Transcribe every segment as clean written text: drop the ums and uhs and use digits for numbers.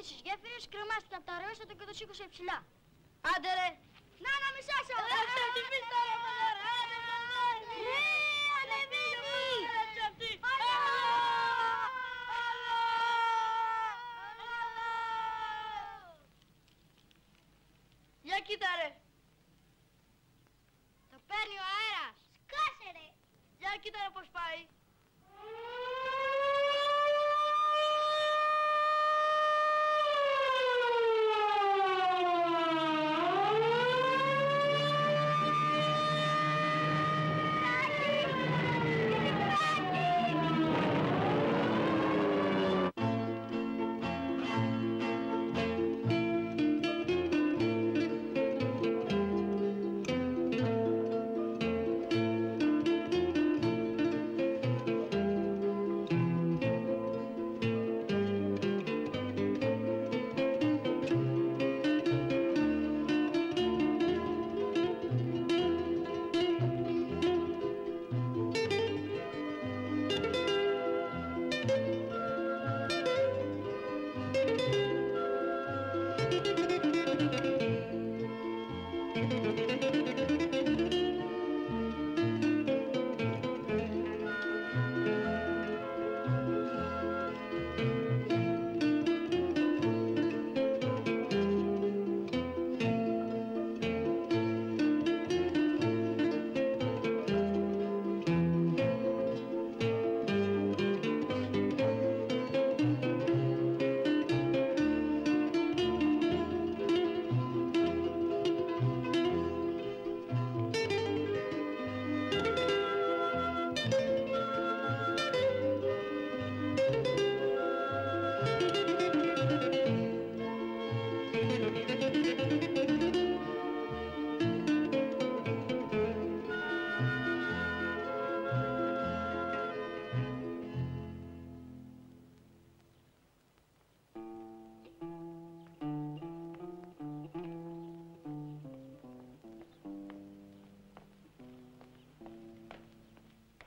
Είδε τις γέφυρες, κρεμάστηκε από τα ρεώστατα και το σήκωσε ψηλά. Άντε ρε! Να μισάσα! Για κοίτα ρε! Το παίρνει ο αέρας! Σκάσε ρε! Για κοίτα ρε πώς πάει!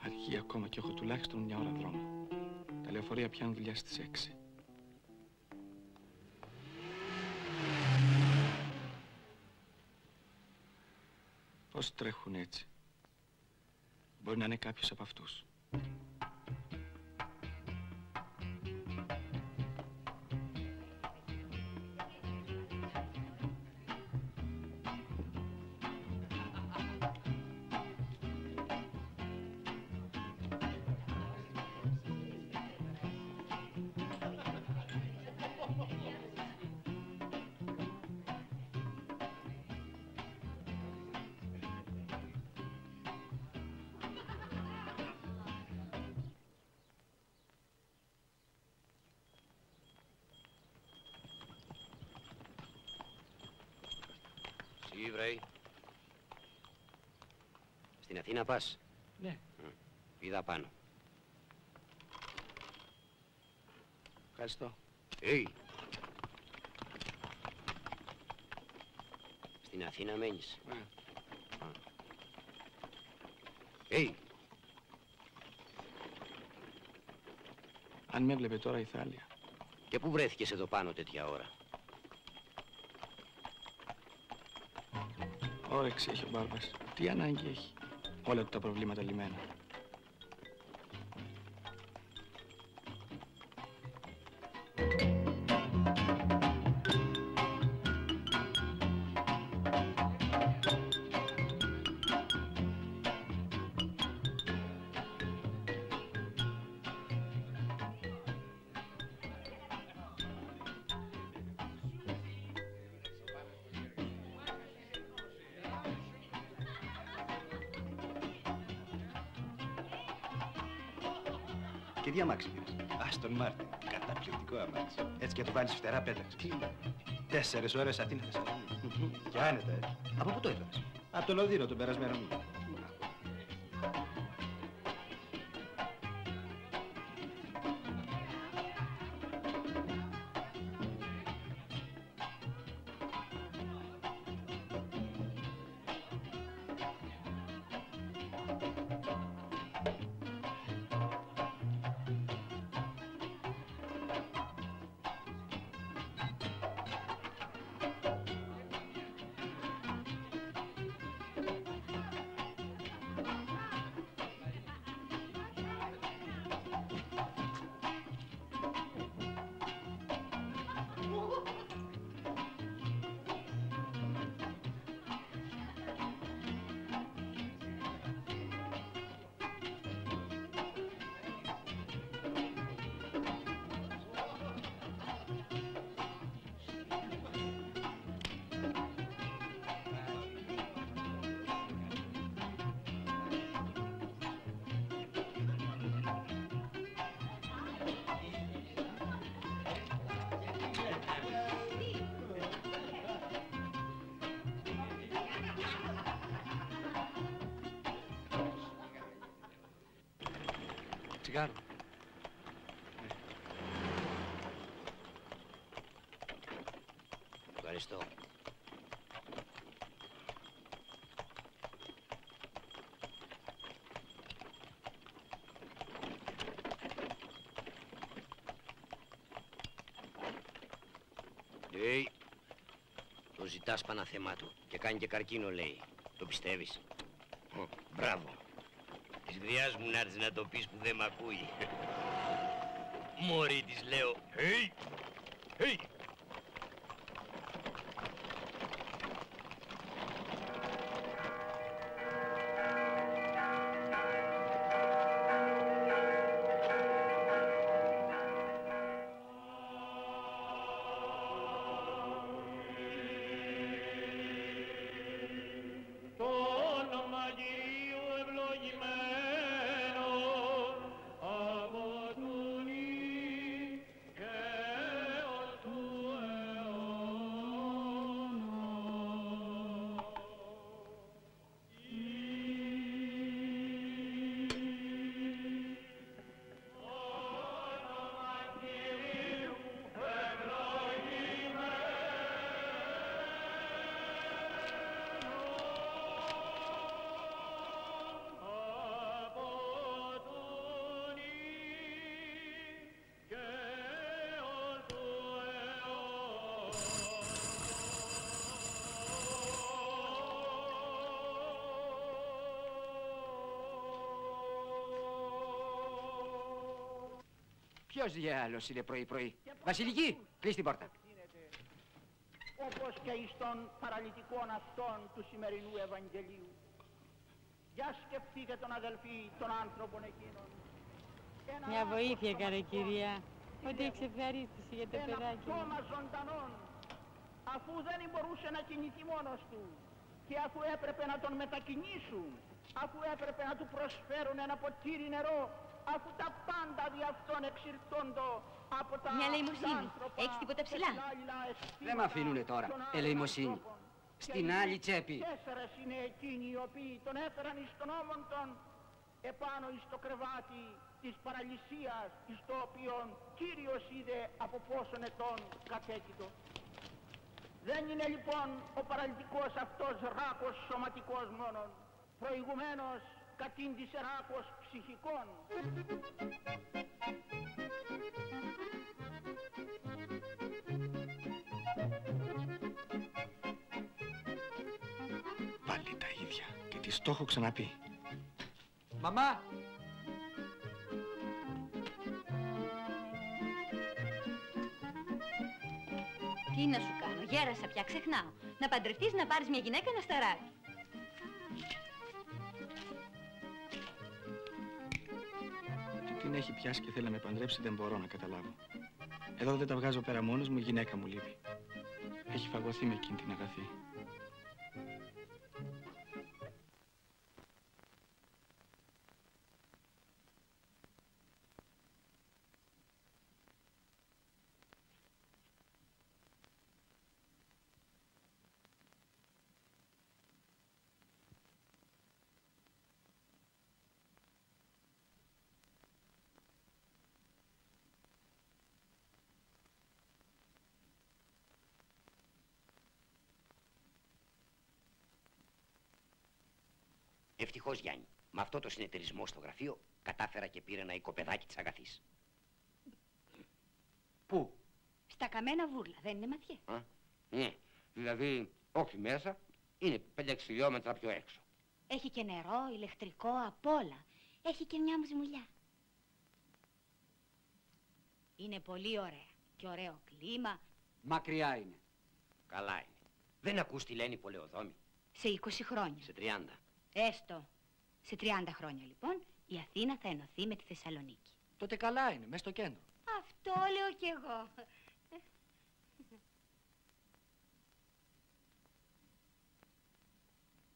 Αργεί ακόμα και έχω τουλάχιστον μια ώρα δρόμο. Τα λεωφορεία πιάνουν δουλειά στις 6. Πώς τρέχουν έτσι? Μπορεί να είναι κάποιος από αυτούς. Εσύ, βρέι. Στην Αθήνα πας? Ναι. Είδα πάνω. Ευχαριστώ. Στην Αθήνα μένεις? Ναι. Αν με έβλεπε τώρα η Θάλια. Και πού βρέθηκες εδώ πάνω τέτοια ώρα? Όρεξη έχει ο Μπάρμπας. Τι ανάγκη έχει? Όλα του τα προβλήματα λυμμένα. Και τι αμάξι πήρες? Άστον Μάρτιν. Καταπληκτικό αμάξι. Έτσι και το βάλεις φτερά πέταξε. Τι είναι? 4 ώρες Αθήνα Θεσσαλονίκη. Και άνετα, Από πού το έφερες? Από το Λονδίνο τον περασμένο μήνα. τσιγάρο. Ευχαριστώ. Το ζητάς παναθεμά του και κάνει και καρκίνο, λέει. Το πιστεύεις? Μπράβο. Της γριάς μου να έρθεις να το πεις που δεν μ' ακούει. Μωρή, της λέω. Hey! Hey! Ποιος διάλος είναι πρωί-πρωί? Βασιλική, κλείς την πόρτα. Όπως και εις των παραλυτικών αυτών του σημερινού Ευαγγελίου. Για σκεφτείτε τον αδελφή, τον άνθρωπον εκείνον. Μια βοήθεια, καρέ κυρία. Ότι εξευχαρίστηση για το παιδάκι. Ένα πτώμα ζωντανόν, αφού δεν μπορούσε να κινηθεί μόνος του και αφού έπρεπε να τον μετακινήσουν, αφού έπρεπε να του προσφέρουν ένα ποτήρι νερό, αφού τα πάντα δι' αυτόν εξηρτώντο από τα μια ελεημοσύνη. Έχεις τίποτα ψηλά? Δεν μ' αφήνουνε τώρα. Ελεημοσύνη. Στην άλλη τσέπη. 4 είναι εκείνοι οι οποίοι τον έφεραν εις τον όμοντον επάνω εις το κρεβάτι της παραλυσίας, εις το οποίον Κύριος είδε από πόσον ετών κατέκειτο. Δεν είναι λοιπόν ο παραλυτικός αυτός ράκος σωματικός μόνον. Προηγουμένως κατήντησε ράκος ψυχικών. Πάλι τα ίδια. Και της το έχω ξαναπεί. Μαμά! Τι να σου κάνω, γέρασα πια, ξεχνάω. Να παντρευτείς, να πάρεις μια γυναίκα να σταράει. Την έχει πιάσει και θέλει να με παντρέψει, δεν μπορώ να καταλάβω. Εδώ δεν τα βγάζω πέρα μόνος μου, η γυναίκα μου λείπει. Έχει φαγωθεί με εκείνη την αγαθή. Ευτυχώς, Γιάννη, με αυτό το συνεταιρισμό στο γραφείο κατάφερα και πήρα ένα οικοπεδάκι της αγαθής. Πού? Στα καμένα βούρλα, δεν είναι ματιέ? Ναι, δηλαδή όχι μέσα, είναι 5-6 χιλιόμετρα πιο έξω. Έχει και νερό, ηλεκτρικό, απ' όλα. Έχει και μια μουσμουλιά. Είναι πολύ ωραία. Και ωραίο κλίμα. Μακριά είναι. Καλά είναι. Δεν ακούς τι λένε οι πολεοδόμοι? Σε 20 χρόνια. Σε 30. Έστω. Σε 30 χρόνια λοιπόν η Αθήνα θα ενωθεί με τη Θεσσαλονίκη. Τότε καλά είναι, μες στο κέντρο. Αυτό λέω κι εγώ.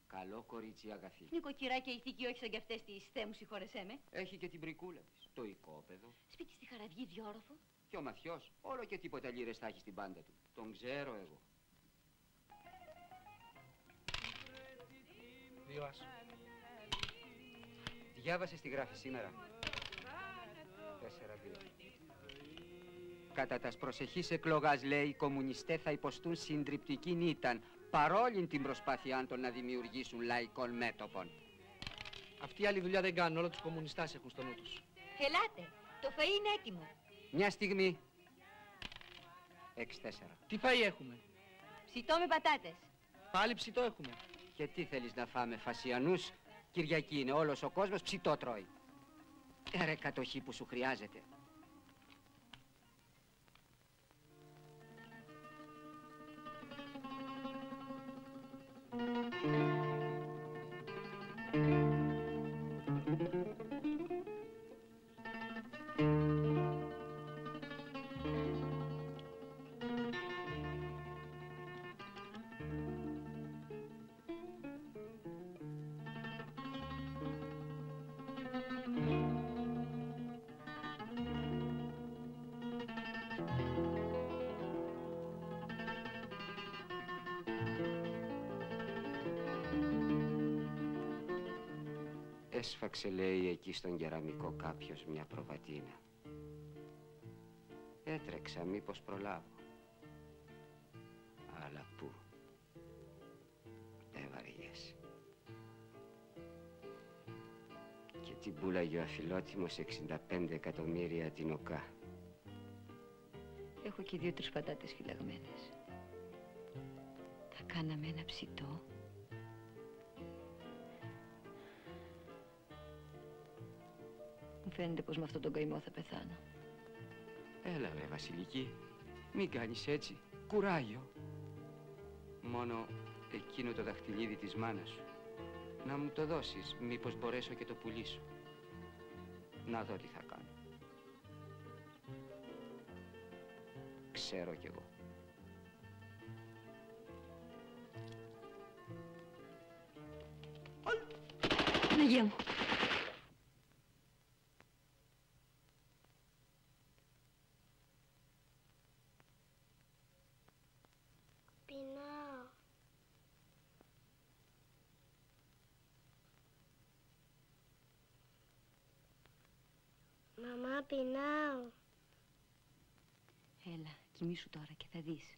Καλό κορίτσι αγαθή. Νοικοκυρά και ηθική, όχι σαν κι αυτές τις Θεέ μου συγχώρεσέ με. Έχει και την πρικούλα της. Το οικόπεδο. Σπίτι στη Χαραυγή, διόροφο. Και ο Μαθιός, όλο και τίποτα λίρες θα έχει στην πάντα του. Τον ξέρω εγώ. Δύο άσο. Διάβασε τη γράφη σήμερα. Κατά τας προσεχής εκλογάς, λέει, οι κομμουνιστές θα υποστούν συντριπτική ήτταν, παρόλη την προσπάθειά των να δημιουργήσουν λαϊκών μέτωπων. Αυτοί άλλη δουλειά δεν κάνουν, όλα τους κομμουνιστάς έχουν στο νου τους. Ελάτε, το φαΐ είναι έτοιμο. Μια στιγμή. 6-4. Τι φαΐ έχουμε? Ψητό με πατάτες. Πάλι ψητό έχουμε. Και τι θέλεις να φάμε, Φασιανούς? Κυριακή είναι, όλος ο κόσμος ψητό τρώει. Ρε κατοχή που σου χρειάζεται. Έσφαξε, λέει, εκεί στον κεραμικό κάποιος μια προβατίνα. Έτρεξα, μήπως προλάβω. Αλλά πού? Βαριέσαι. Και την πουλάγε ο αφιλότιμος 65 εκατομμύρια την ΟΚΑ. Έχω και 2-3 πατάτες φυλαγμένες. Θα κάναμε ένα ψητό. Μου φαίνεται πως με αυτόν τον καημό θα πεθάνω. Έλα, ρε Βασιλική, μην κάνεις έτσι. Κουράγιο. Μόνο εκείνο το δαχτυλίδι της μάνας σου. Να μου το δώσεις, μήπως μπορέσω και το πουλήσω. Να δω τι θα κάνω. Ξέρω κι εγώ. Παναγία μου. Πεινάω. Μαμά, πεινάω. Έλα, κοιμήσου τώρα και θα δεις.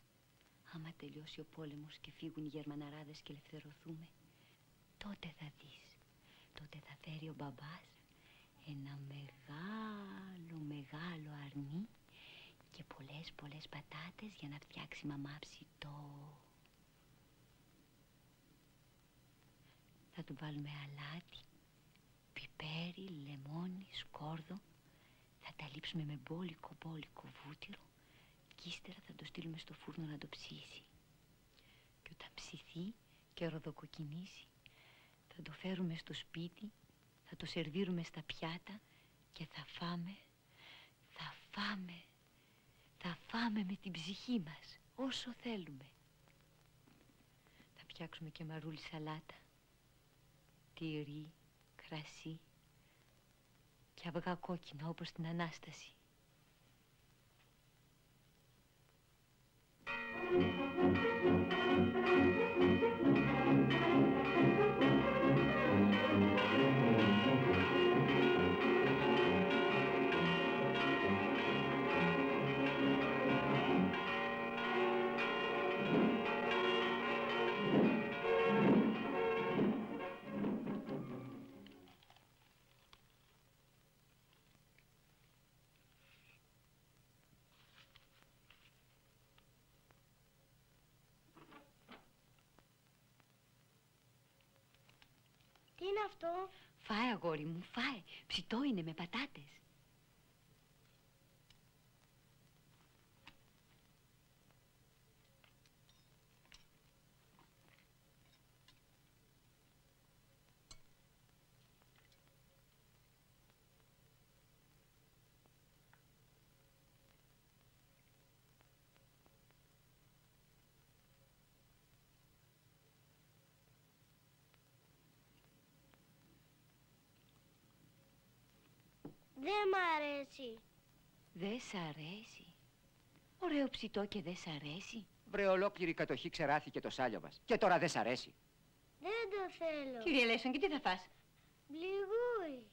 Άμα τελειώσει ο πόλεμος και φύγουν οι Γερμαναράδες και ελευθερωθούμε, τότε θα δεις. Τότε θα φέρει ο μπαμπάς ένα μεγάλο αρνί και πολλές πατάτες για να φτιάξει μαμά ψητό. Θα του βάλουμε αλάτι, πιπέρι, λεμόνι, σκόρδο. Θα τα λείψουμε με μπόλικο βούτυρο και ύστερα θα το στείλουμε στο φούρνο να το ψήσει. Και όταν ψηθεί και ροδοκοκκινήσει, θα το φέρουμε στο σπίτι, θα το σερβίρουμε στα πιάτα και θα φάμε με την ψυχή μας, όσο θέλουμε. Θα φτιάξουμε και μαρούλι σαλάτα, τυρί, κρασί και αυγά κόκκινα όπως την Ανάσταση. Τι είναι αυτό? Φάε, αγόρι μου, φάε. Ψητό είναι με πατάτες. Δεν μ' αρέσει. Δεν σ' αρέσει? Ωραίο ψητό και δεν σ' αρέσει? Βρε, ολόκληρη κατοχή ξεράθηκε το σάλιο μας. Και τώρα δεν σ' αρέσει. Δεν το θέλω. Κύριε Λέσον, και τι θα φας? Μπλιγούρι.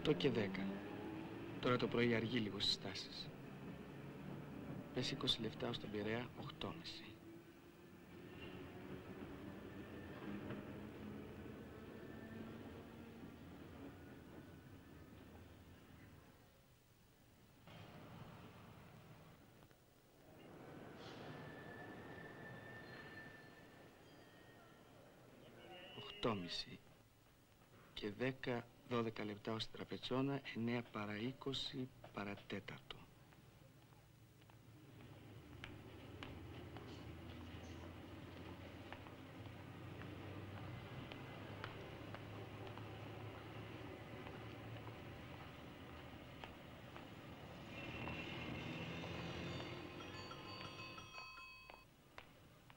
8 και 10. Τώρα το πρωί αργεί λίγο στις στάσεις. Πες 20 λεπτά ως τον Πειραιά 8.30. Και 10-12 λεπτά ως τραπετσόνα, 9 παρά 20 παρατέταρτο.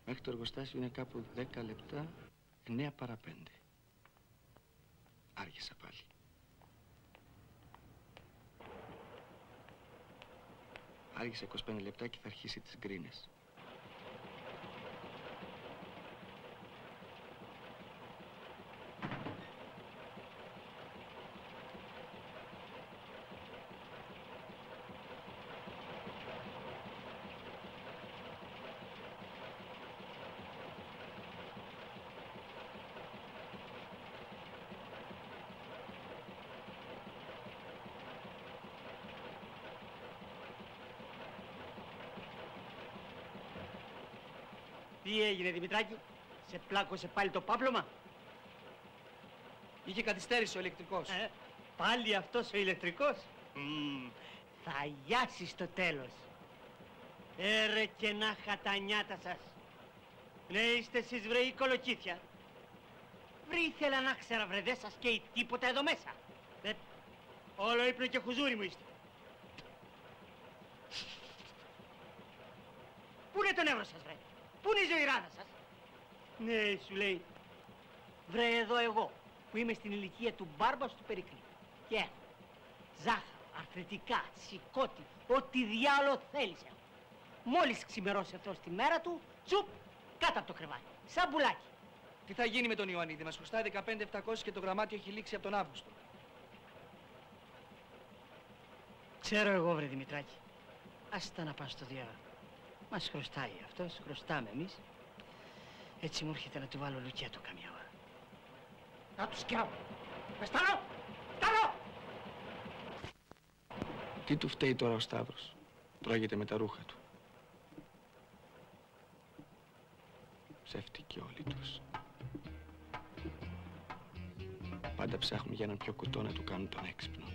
Μέχρι το εργοστάσιο είναι κάπου 10 λεπτά, 9 παρά 5. Άργησα πάλι. Άργησα 25 λεπτά και θα αρχίσει τις γκρίνες. Τι έγινε, Δημητράκη, σε πλάκωσε πάλι το πάπλωμα? Είχε καθυστέρηση ο ηλεκτρικός. Πάλι αυτός ο ηλεκτρικός. Θα γιάσει στο τέλος. Έρε και να χατανιάτα σας. Ναι, είστε εσείς βρεοί κολοκύθια. Βρε ήθελα να ξέρα βρε, δεν σας καίει τίποτα εδώ μέσα. Όλο ύπνο και χουζούρι μου είστε. Πού είναι το νεύρο σας, βρε? Πού είναι η ζωηράδα σας? Ναι, σου λέει. Βρε εδώ εγώ, που είμαι στην ηλικία του Μπάρμπας του Περικλή. Και έχω ζάχαρο, αρθρητικά, σηκώτη, ό,τι διάλο θέλεις έχω. Μόλις ξημερώσει αυτό στη μέρα του, τσουπ, κάτω από το κρεβάτι, σαν πουλάκι. Τι θα γίνει με τον Ιωαννίδη, μας χρωστάει 15.700 και το γραμμάτιο έχει λήξει από τον Αύγουστο. Ξέρω εγώ, βρε Δημητράκη. Άστα να πας στο διάβολο. Μας χρωστάει αυτός, χρωστάμε εμείς. Έτσι μου έρχεται να του βάλω λουκέτο καμιά ώρα. Να του σκιάβω. Σταλώ! Σταλώ! Τι του φταίει τώρα ο Σταύρος? Τρώγεται με τα ρούχα του. Ψεύτικοι όλοι τους. Πάντα ψάχνουν για έναν πιο κουτό να του κάνουν τον έξυπνο.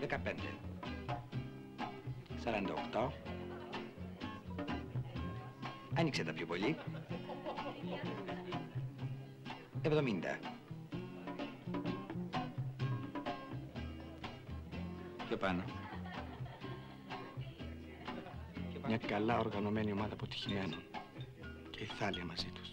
15. 48. Άνοιξε τα πιο πολύ. 70. Πιο πάνω. Μια καλά οργανωμένη ομάδα αποτυχημένων. Και η Θάλια μαζί τους.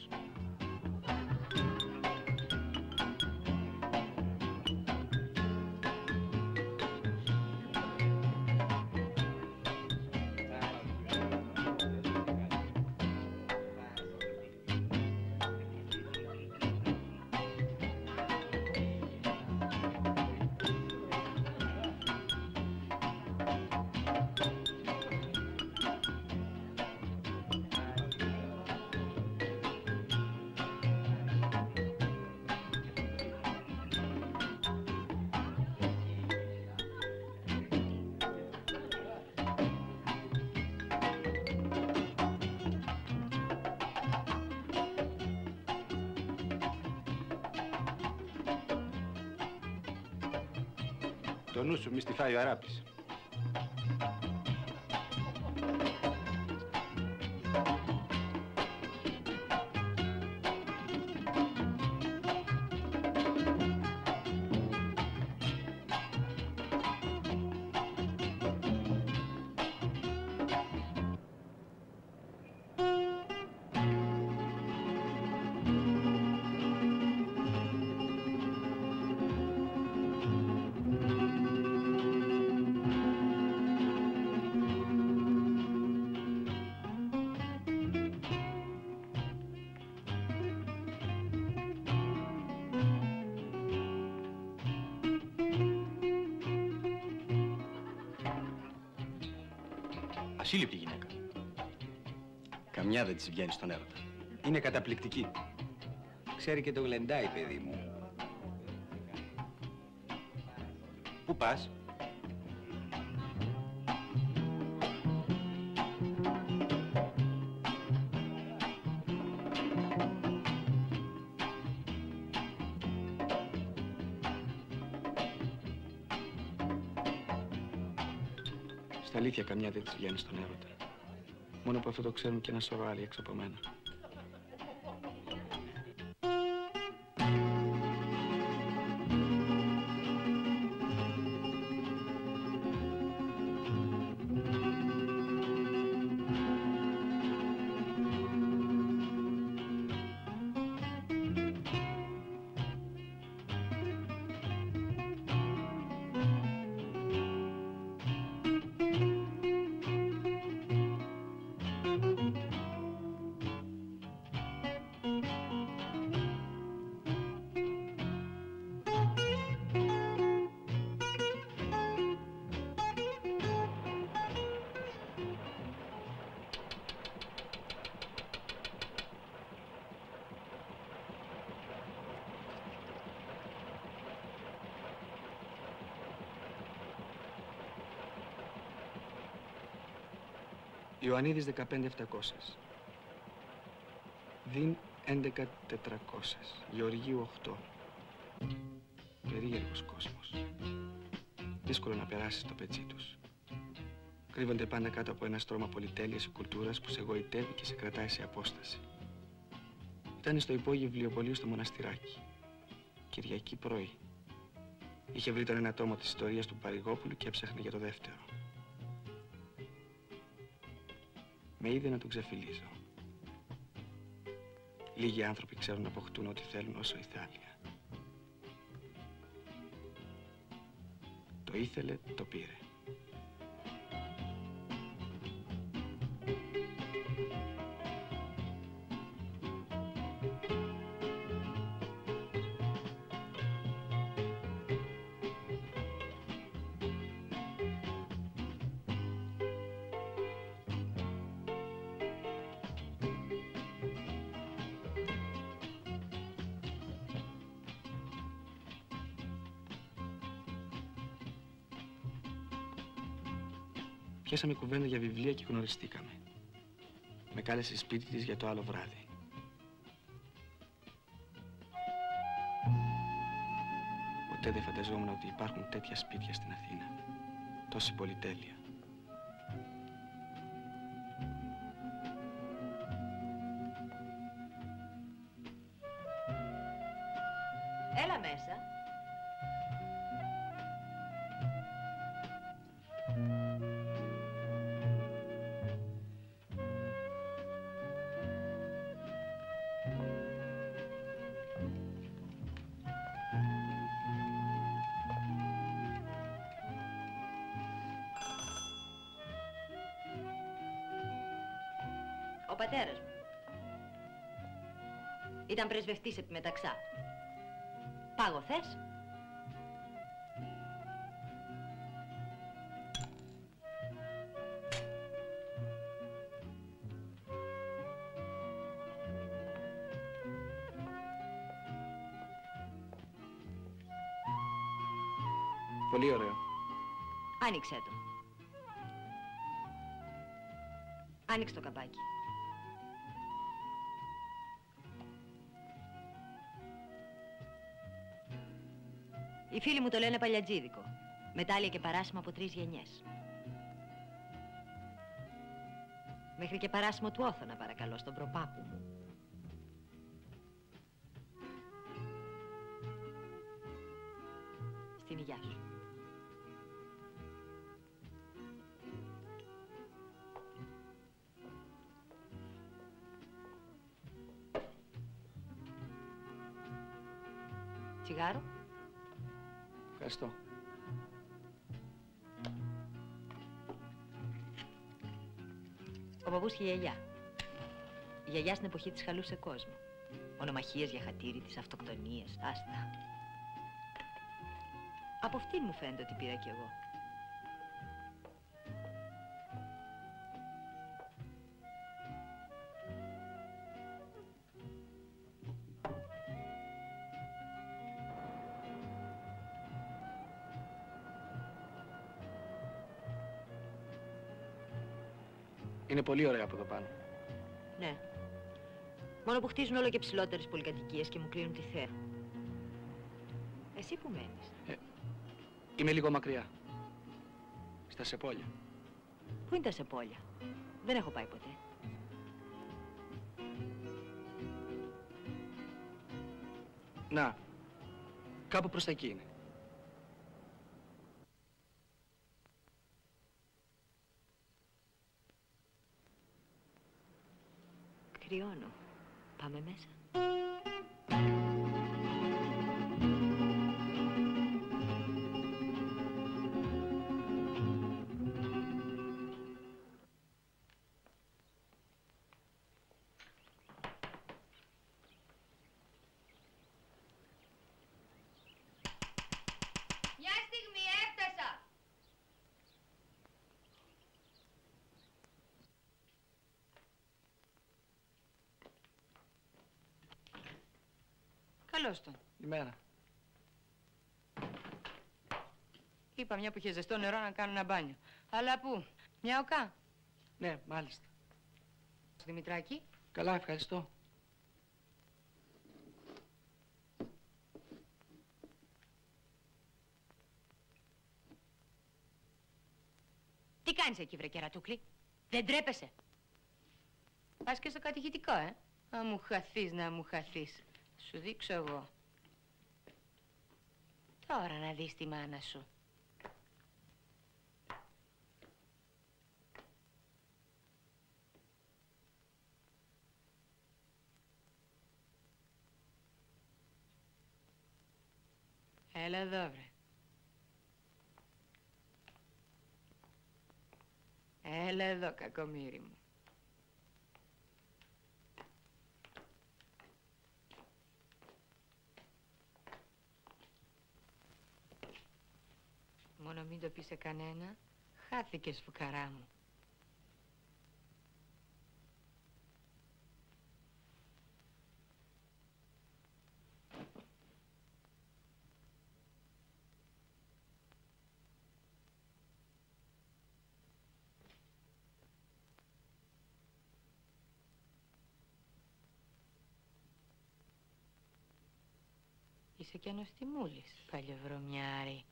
Το νου σου μη στη φάει ο Αράπης. Ασύλληπτη γυναίκα. Καμιά δεν της βγαίνει στον έρωτα. Είναι καταπληκτική. Ξέρει και το γλεντάει, παιδί μου. Πού πας? Στα αλήθεια καμιά δεν της βγαίνει στον έρωτα. Μόνο που αυτό το ξέρουν και ένα σωρό άλλοι έξω από μένα. Ιωαννίδης 15.700. Δίν 11.400. Γεωργίου 8. Περίεργος κόσμος. Δύσκολο να περάσεις το πετσί τους. Κρύβονται πάντα κάτω από ένα στρώμα πολυτέλειας και κουλτούρας που σε γοητεύει και σε κρατάει σε απόσταση. Ήταν στο υπόγειο βιβλιοπωλείο στο μοναστηράκι. Κυριακή πρωί. Είχε βρει τον ένα τόμο της ιστορίας του Παρηγόπουλου και έψαχνε για το δεύτερο. Με είδε να τον ξεφυλίζω. Λίγοι άνθρωποι ξέρουν να αποκτούν ό,τι θέλουν όσο η θάλια. Το ήθελε, το πήρε. Πιάσαμε κουβέντα για βιβλία και γνωριστήκαμε. Με κάλεσε σπίτι της για το άλλο βράδυ. Ποτέ δεν φανταζόμουν ότι υπάρχουν τέτοια σπίτια στην Αθήνα. Τόση πολυτέλεια. Έλα μέσα. Ο πατέρας μου ήταν πρεσβευτής επί Μεταξά. Πάγο θες? Πολύ ωραίο. Άνοιξε το. Άνοιξε το καπάκι. Οι φίλοι μου το λένε παλιατζίδικο. Μετάλλια και παράσημα από 3 γενιές. Μέχρι και παράσημο του Όθωνα, παρακαλώ, στον προπάπου μου. Στην υγειά σου. Τσιγάρο. Ευχαριστώ. Ο παππούς και η γιαγιά. Η γιαγιά στην εποχή της χαλούσε κόσμο. Ονομαχίες για χατήρι, τις αυτοκτονίες, άστα. Από αυτήν μου φαίνεται ότι πήρα κι εγώ. Είναι πολύ ωραία από εδώ πάνω. Ναι. Μόνο που χτίζουν όλο και ψηλότερες πολυκατοικίες και μου κλείνουν τη θέα. Εσύ που μένεις? Είμαι λίγο μακριά. Στα Σεπόλια. Πού είναι τα Σεπόλια? Δεν έχω πάει ποτέ. Να, κάπου προς τα εκεί είναι. Κρυώνω. Πάμε μέσα. Μια στιγμή, έφτασα. Καλώς τον. Ημέρα. Είπα μια που είχε ζεστό νερό να κάνω ένα μπάνιο. Αλλά πού? Μια οκά. Ναι, μάλιστα. Δημητράκη. Καλά, ευχαριστώ. Τι κάνεις εκεί, βρε κερατούκλη? Δεν τρέπεσαι? Πας και στο κατηχητικό, Να μου χαθείς, να μου χαθείς. Σου δείξω εγώ. Τώρα να δεις τη μάνα σου. Έλα εδώ, βρε. Έλα εδώ, κακομοίρη μου. Μόνο μην το πεις σε κανένα, χάθηκες, φουκαρά μου. Είσαι κι ανοστιμούλης, παλιοβρωμιάρη.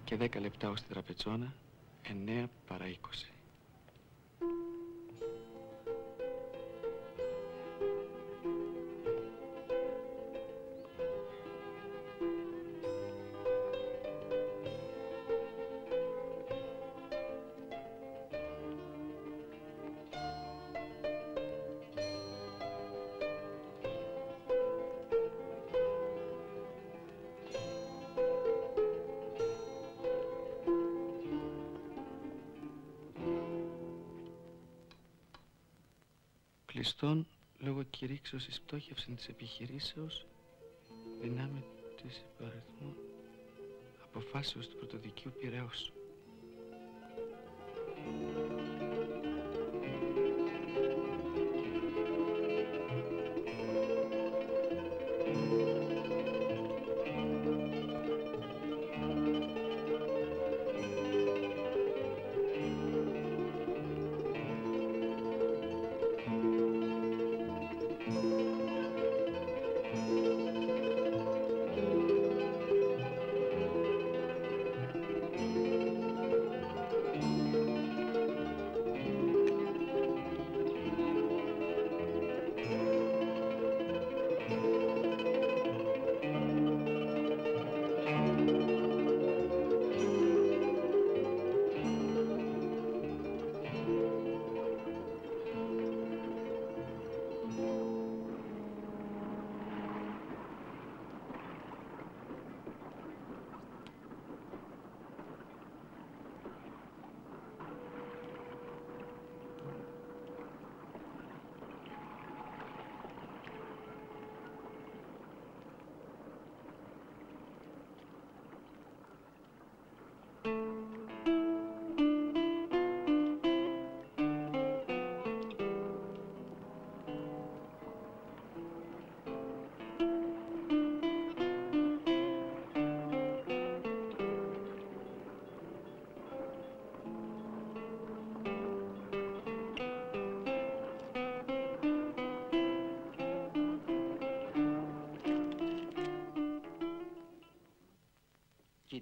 Και 10 λεπτά ως την τραπετσόνα, 9 παρά 20. Κλειστών λόγω κηρύξεως εις πτώχευσιν της επιχειρήσεως δυνάμει της υπαριθμού αποφάσεως του Πρωτοδικείου Πειραιώς.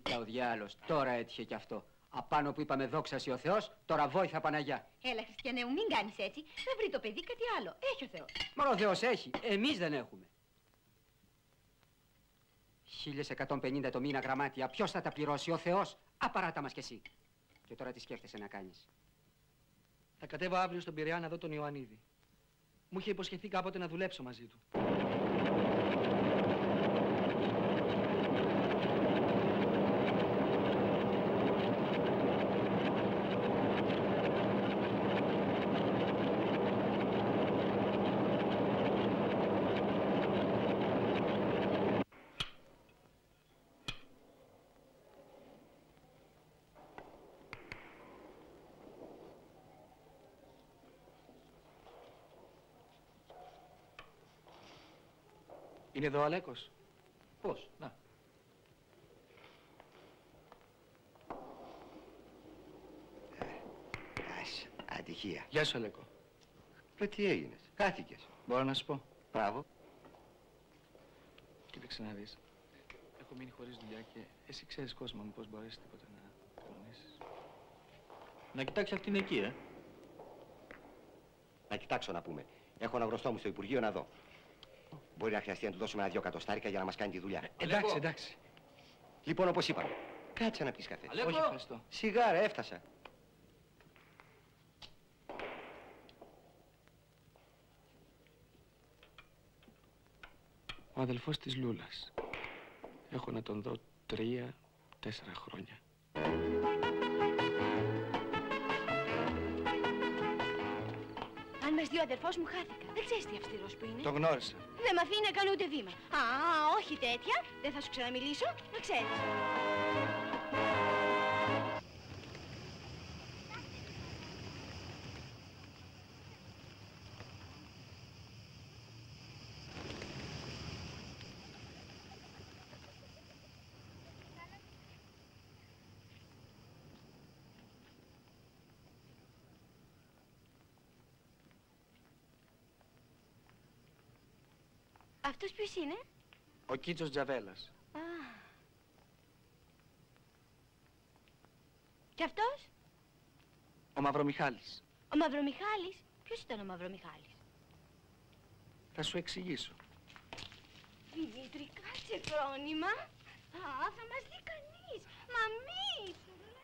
Κοίτα ο διάλος, τώρα έτυχε κι αυτό. Απάνω που είπαμε δόξαση ο Θεός, τώρα βόηθα Παναγιά. Έλα, Χριστιανέ μου, μην κάνεις έτσι. Θα βρει το παιδί κάτι άλλο. Έχει ο Θεός. Μόνο ο Θεός έχει. Εμείς δεν έχουμε. 1150 το μήνα γραμμάτια. Ποιος θα τα πληρώσει, ο Θεός? Απαράτα μας κι εσύ. Και τώρα τι σκέφτεσαι να κάνεις? Θα κατέβω αύριο στον Πειραιά να δω τον Ιωαννίδη. Μου είχε υποσχεθεί κάποτε να δουλέψω μαζί του. Είναι εδώ ο Αλέκος? Πώς, να. Ατυχία. Γεια σου, Αλέκο. Ρε, τι έγινες? Χάθηκες. Μπορώ να σου πω? Μπράβο. Κοίταξε να δεις. Έχω μείνει χωρίς δουλειά και εσύ ξέρεις, Κόσμο μου, πώς μπορείς τίποτα να κανονίσεις. Να κοιτάξει αυτήν εκεί, Να κοιτάξω να πούμε. Έχω ένα γνωστό μου στο Υπουργείο να δω. Μπορεί να χρειαστεί να του δώσουμε 1-2 εκατοστάρικα για να μας κάνει τη δουλειά. Εντάξει, εντάξει. Λοιπόν, όπως είπαμε, κάτσε να πεις καφέ. Αλέκο! Όχι, ευχαριστώ. Σιγάρα, έφτασα. Ο αδελφός της Λούλας. Έχω να τον δω 3-4 χρόνια. Αν μας δει ο αδερφός μου, χάθηκα. Δεν ξέρεις τι αυστηρός που είναι. Το γνώρισα. Δεν μ' αφήνει να κάνω ούτε βήμα. Α, όχι τέτοια. Δεν θα σου ξαναμιλήσω, να ξέρεις. Αυτός ποιος είναι? Ο Κίτσος Τζαβέλας. Α. Και αυτός? Ο Μαυρομιχάλης. Ο Μαυρομιχάλης. Ποιος ήταν ο Μαυρομιχάλης? Θα σου εξηγήσω. Δημήτρη, κάτσε φρόνημα. Α, θα μας δει κανείς. Μα μη σου λέω.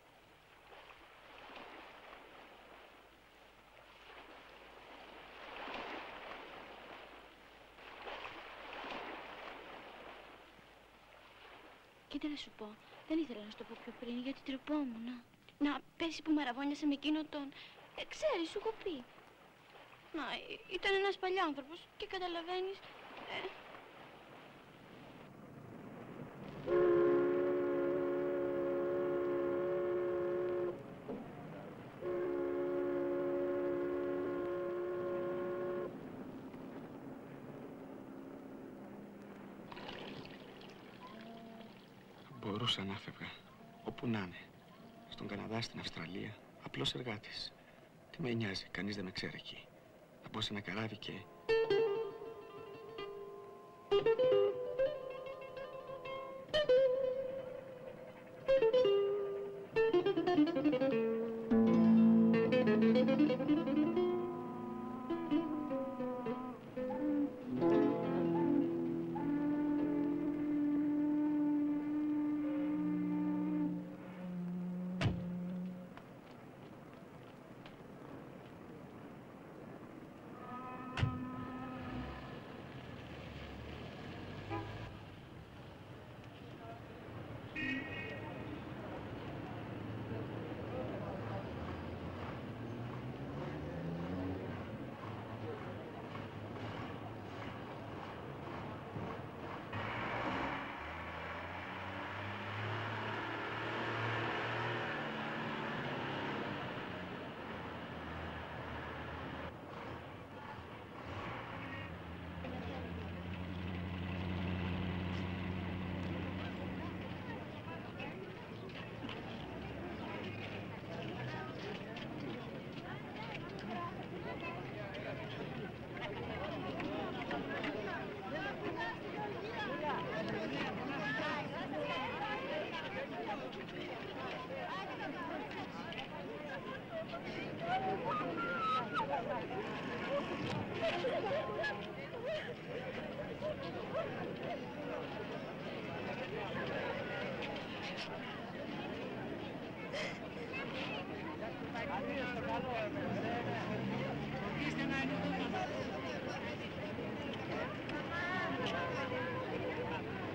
Κοίτα να σου πω, δεν ήθελα να σου το πω πιο πριν γιατί τρεπόμουν. Να, πέρσι που μαραβώνιασα με εκείνο τον... ξέρεις, σου έχω πει. Να, ήταν ένας παλιάνθρωπος και καταλαβαίνεις... Μπορούσα να φεύγα. Όπου να είναι. Στον Καναδά, στην Αυστραλία. Απλός εργάτης. Τι με νοιάζει, κανείς δεν με ξέρει εκεί. Θα μπω σε ένα καράβι και...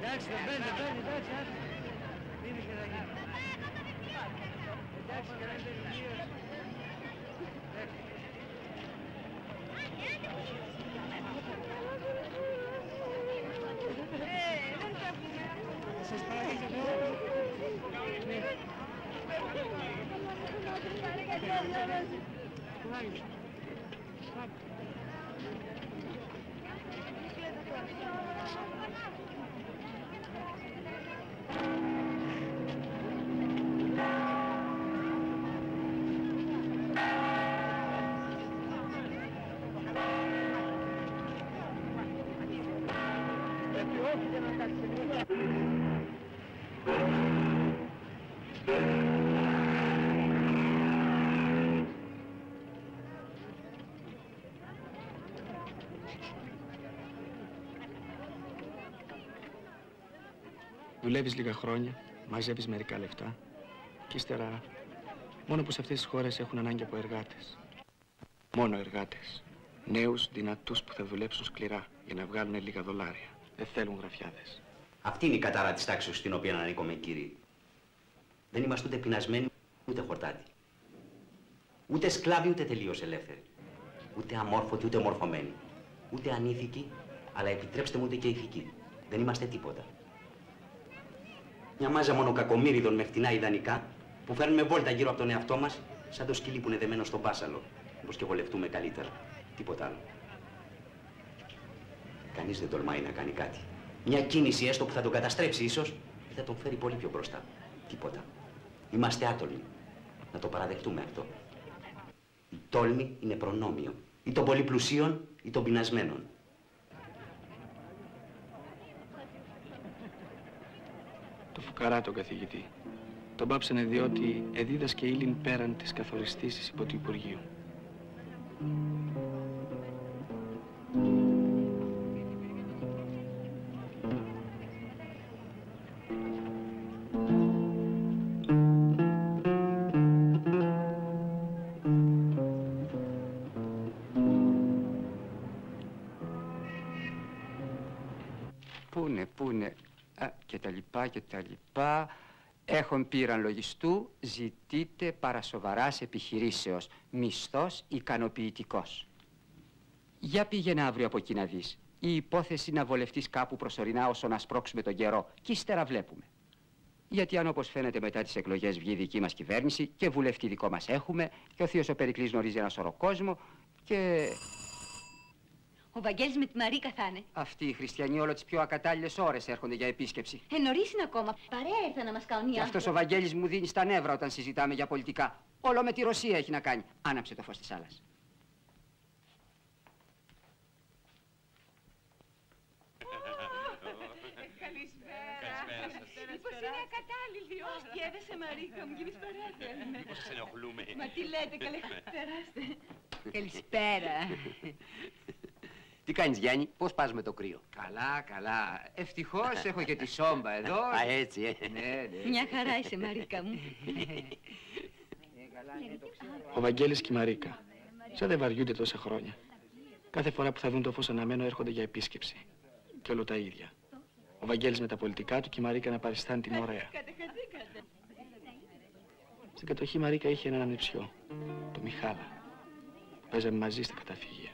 Εντάξει, δεν παίρνει, εντάξει, είναι και θα γίνει. Εντάξει, και δεν παίρνει. Σας παρακαλώ. Δουλεύεις λίγα χρόνια, μαζεύεις μερικά λεφτά και ύστερα μόνο που σε αυτές τις χώρες έχουν ανάγκη από εργάτες. Μόνο εργάτες. Νέους, δυνατούς που θα δουλέψουν σκληρά για να βγάλουν λίγα δολάρια. Δεν θέλουν γραφιάδες. Αυτή είναι η κατάρα της τάξης στην οποία ανήκουμε, κύριοι. Δεν είμαστε ούτε πεινασμένοι, ούτε χορτάτοι. Ούτε σκλάβοι, ούτε τελείως ελεύθεροι. Ούτε αμόρφωτοι, ούτε μορφωμένοι. Ούτε ανήθικοι, αλλά επιτρέψτε μου ούτε και ηθικοί. Δεν είμαστε τίποτα. Μια μάζα μονοκακομύριδων με φτηνά ιδανικά που φέρνουμε βόλτα γύρω από τον εαυτό μας σαν το σκυλί που είναι δεμένο στον πάσαλο. Μήπως και βολευτούμε καλύτερα. Τίποτα άλλο. Κανείς δεν τολμάει να κάνει κάτι. Μια κίνηση έστω που θα τον καταστρέψει ίσως ή θα τον φέρει πολύ πιο μπροστά. Τίποτα. Είμαστε άτολμοι. Να το παραδεχτούμε αυτό. Η τόλμη είναι προνόμιο. Ή των πολύ πλουσίων ή των πεινασμένων. Το φουκαρά τον καθηγητή. Τον πάψανε διότι εδίδασκε ύλην πέραν της καθοριστήσης υπό του Υπουργείου. Πούνε, και τα λοιπά. Έχον πήραν λογιστού, ζητείτε παρασοβαράς επιχειρήσεως, μισθός ικανοποιητικός. Για πήγαινε αύριο από εκεί να δεις. Η υπόθεση να βολευτείς κάπου προσωρινά όσο να σπρώξουμε τον καιρό και ύστερα βλέπουμε. Γιατί αν όπως φαίνεται μετά τις εκλογές βγει η δική μας κυβέρνηση και βουλευτή δικό μας έχουμε και ο θείος ο Περικλής γνωρίζει ένα σωρό κόσμο και... Ο Βαγγέλης με τη Μαρίκα θα είναι. Αυτοί οι χριστιανοί όλο τις πιο ακατάλληλες ώρες έρχονται για επίσκεψη. Νωρίς είναι ακόμα. Παρέα ήρθα να μας κάνουν οι άνθρωποι. Αυτός ο Βαγγέλης μου δίνει στα νεύρα όταν συζητάμε για πολιτικά. Όλο με τη Ρωσία έχει να κάνει. Άναψε το φως της άλλας. Καλησπέρα. Μήπως είναι ακατάλληλη ώρα. Όχι, έδεσε Μαρίκα μου και εμείς παρέα θέλουμε. Μήπως ξενοχλούμε. Μα τι λέτε, καλέ, περάστε. Καλησπέρα. Τι κάνεις, Γιάννη, πώς πας με το κρύο? Καλά. Ευτυχώς έχω και τη σόμπα εδώ. Α, έτσι, Ναι. Μια χαρά είσαι, Μαρίκα μου. Ο Βαγγέλης και η Μαρίκα. Σαν δεν βαριούνται τόσα χρόνια. Κάθε φορά που θα δουν το φως αναμένο έρχονται για επίσκεψη. Και όλο τα ίδια. Ο Βαγγέλης με τα πολιτικά του και η Μαρίκα να παριστάνει την ωραία. Στην κατοχή η Μαρίκα είχε έναν ανιψιό, το Μιχάλα. Παίζαμε μαζί στα καταφύγια.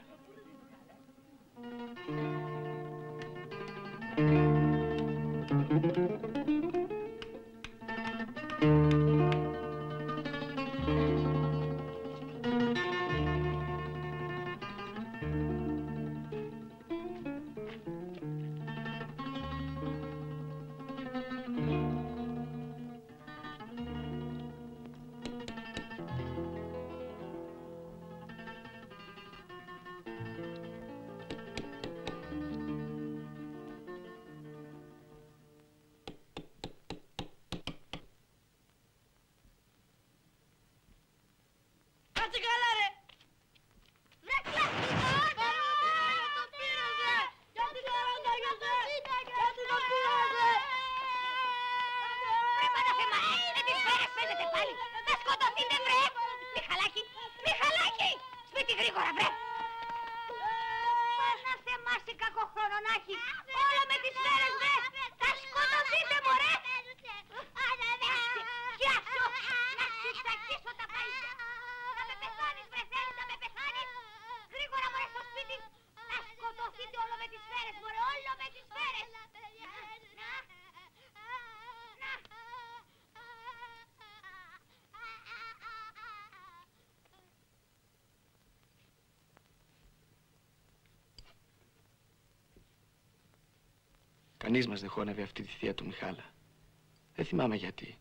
Όλο με τις σφαίρες, δε! Θα Κανείς μας δεν χώνευε αυτή τη θεία του Μιχάλα. Δεν θυμάμαι γιατί.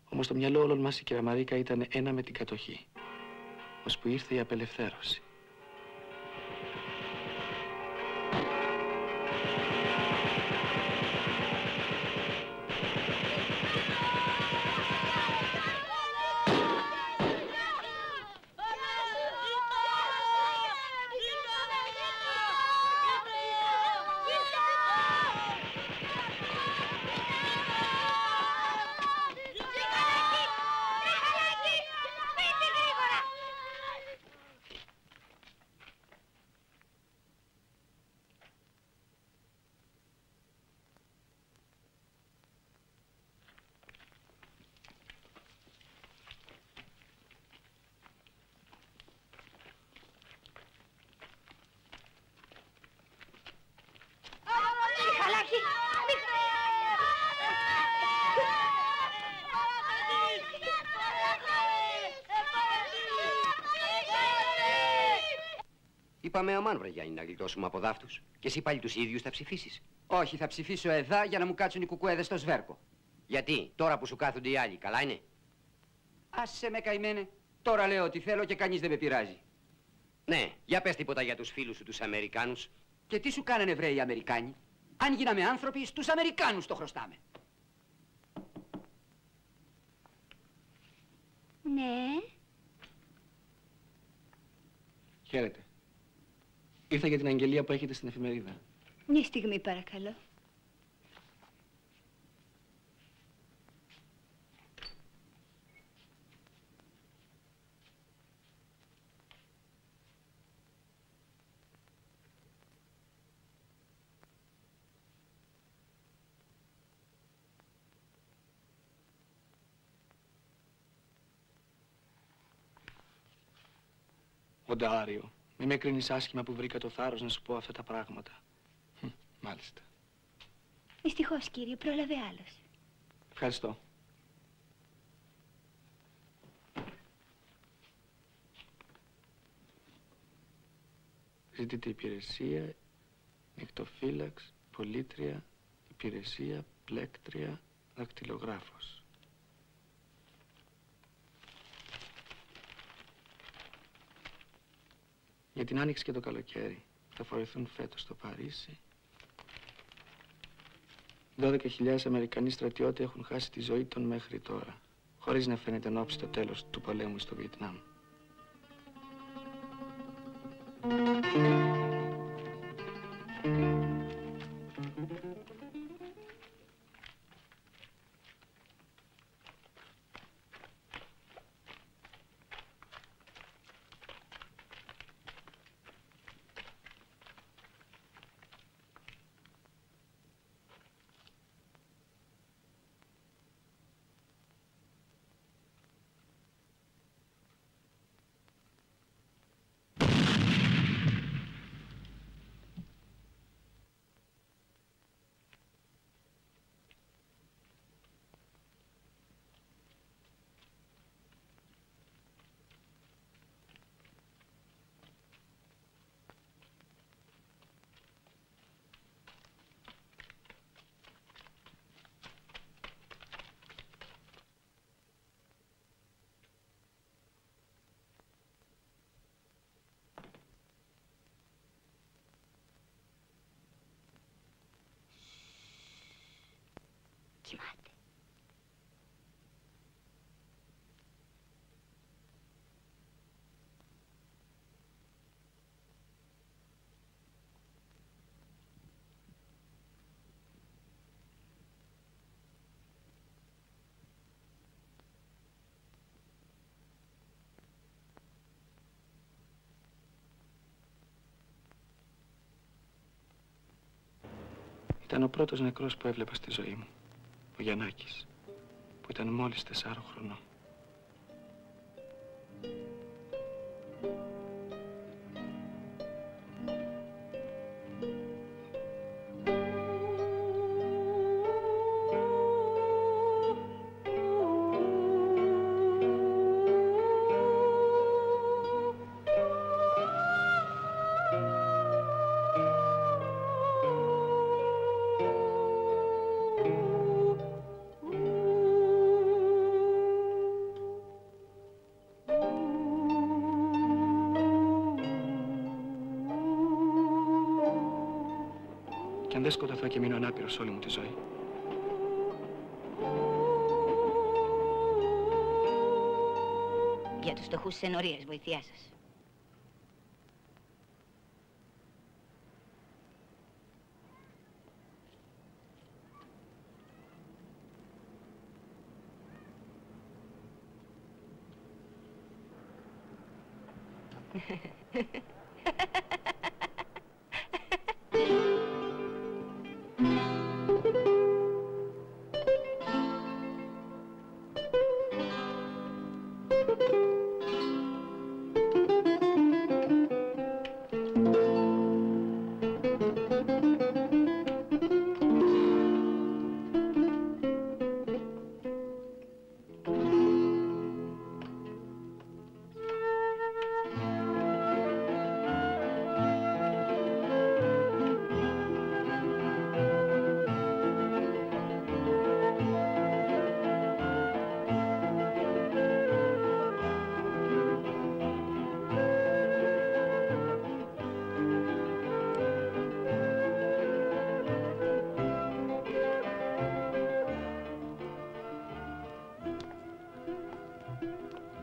Όμως το μυαλό όλων μας η κυρία Μαρίκα ήταν ένα με την κατοχή. Ώσπου ήρθε η απελευθέρωση. Είπαμε αμάν, βρε Γιάννη, να γλιτώσουμε από δάφτους. Και εσύ πάλι τους ίδιους θα ψηφίσεις. Όχι, θα ψηφίσω εδώ για να μου κάτσουν οι κουκουέδες στο σβέρκο. Γιατί, τώρα που σου κάθονται οι άλλοι, καλά είναι? Άσε με, καημένε. Τώρα λέω ό,τι θέλω και κανείς δεν με πειράζει. Ναι, για πες τίποτα για τους φίλους σου, τους Αμερικάνους. Και τι σου κάνανε, βρε, οι Αμερικάνοι? Αν γίναμε άνθρωποι, στους Αμερικάνους το χρωστάμε. Ναι. Χαίρετε. Ήρθα για την αγγελία που έχετε στην εφημερίδα. Μια στιγμή, παρακαλώ. Οντάριο, μη με κρίνεις άσχημα που βρήκα το θάρρος να σου πω αυτά τα πράγματα. Μάλιστα. Δυστυχώς, κύριε, πρόλαβε άλλος. Ευχαριστώ. Ζητείτε υπηρεσία, νυχτοφύλαξ, πολίτρια, υπηρεσία, πλέκτρια, δακτυλογράφος. Για την άνοιξη και το καλοκαίρι θα φορεθούν φέτος στο Παρίσι. 12.000 Αμερικανοί στρατιώτες έχουν χάσει τη ζωή των μέχρι τώρα, χωρίς να φαίνεται εν ώψη το τέλος του πολέμου στο Βιετνάμ. Κοιμάται. Ήταν ο πρώτος νεκρός που έβλεπα στη ζωή μου. Ο Γιαννάκης, που ήταν μόλις 4 χρονών. αν δεν σκοτωθώ και μείνω ανάπηρος όλη μου τη ζωή. Για τους φτωχούς της ενορίας, βοηθειά σας.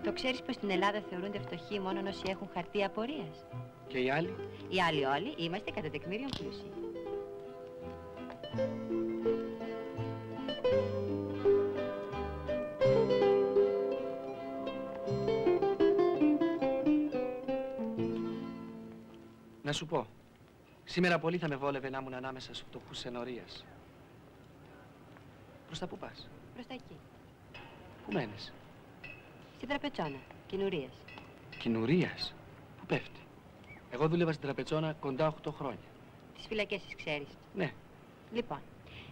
Το ξέρεις πως στην Ελλάδα θεωρούνται φτωχοί μόνο όσοι έχουν χαρτί απορίας? Και οι άλλοι? Οι άλλοι όλοι είμαστε κατά τεκμήριον πλούσιοι. Να σου πω, σήμερα πολύ θα με βόλευε να ήμουν ανάμεσα στους φτωχούς ενορίας. Προς τα πού πας? Προς τα εκεί. Πού μένεις? Στην Τραπετσόνα, Κινουρίας. Κινουρίας? Πού πέφτει? Εγώ δούλευα στην Τραπετσόνα κοντά 8 χρόνια. Τις φυλακές τις ξέρεις? Ναι. Λοιπόν,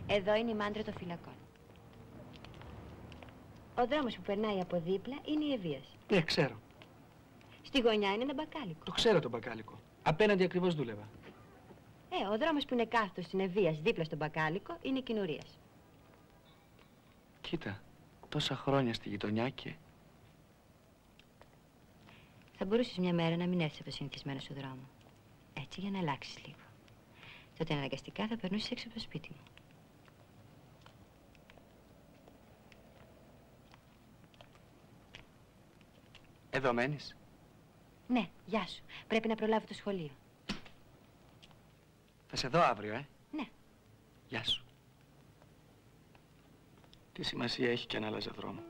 εδώ είναι η μάντρα των φυλακών. Ο δρόμος που περνάει από δίπλα είναι η Ευβίας. Ναι, ξέρω. Στη γωνιά είναι ένα μπακάλικο. Το ξέρω το μπακάλικο. Απέναντι ακριβώς δούλευα. Ο δρόμος που είναι κάθετος στην Ευβίας δίπλα στον μπακάλικο είναι η Κινουρίας. Κοίτα, τόσα χρόνια στη γειτονιά και... Θα μπορούσες μια μέρα να μην έρθεις από το συνηθισμένο σου δρόμο. Έτσι για να αλλάξεις λίγο. Τότε αναγκαστικά θα περνούσεις έξω από το σπίτι μου. Εδώ μένεις? Ναι, γεια σου. Πρέπει να προλάβω το σχολείο. Θα σε δω αύριο, Ναι. Γεια σου. Τι σημασία έχει κι αν άλλαζε δρόμο.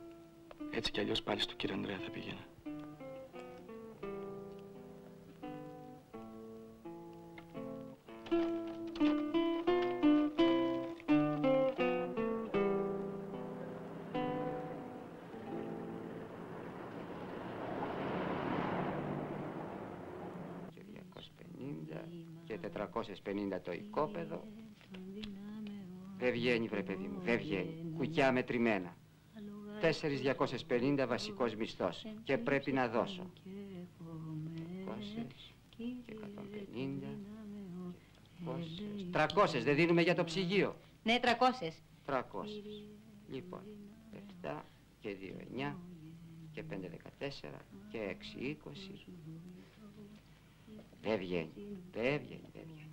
Έτσι κι αλλιώς πάλι στον κύριο Ανδρέα θα πήγαινα. Και 450 το οικόπεδο. Δεν βγαίνει, βρε παιδί μου, δεν βγαίνει. Κουκιά μετρημένα. 4.250 βασικός μισθός. Και πρέπει να δώσω. 200 και 150. 300, δεν δίνουμε για το ψυγείο? Ναι, 300. 300. Λοιπόν, 7 και 2, 9 και 5, 14 και 6, 20. Δεν βγαίνει, δεν βγαίνει, δεν βγαίνει.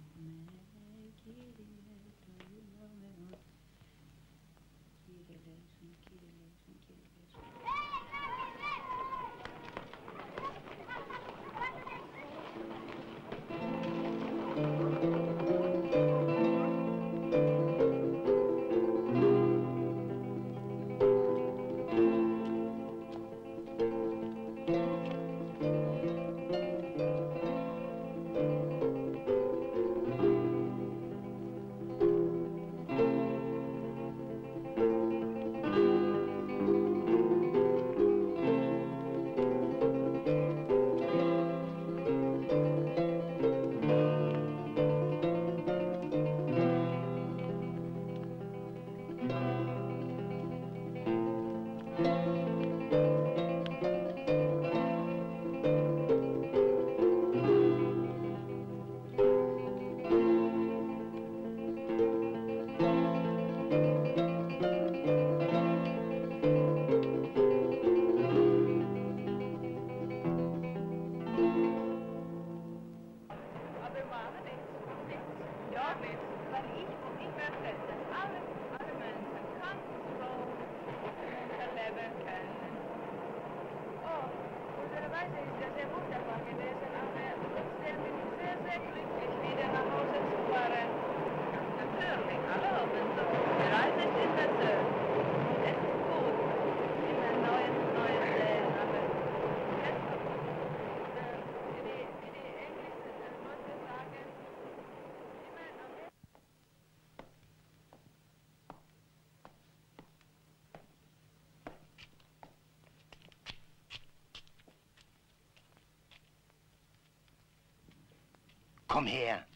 Komm her.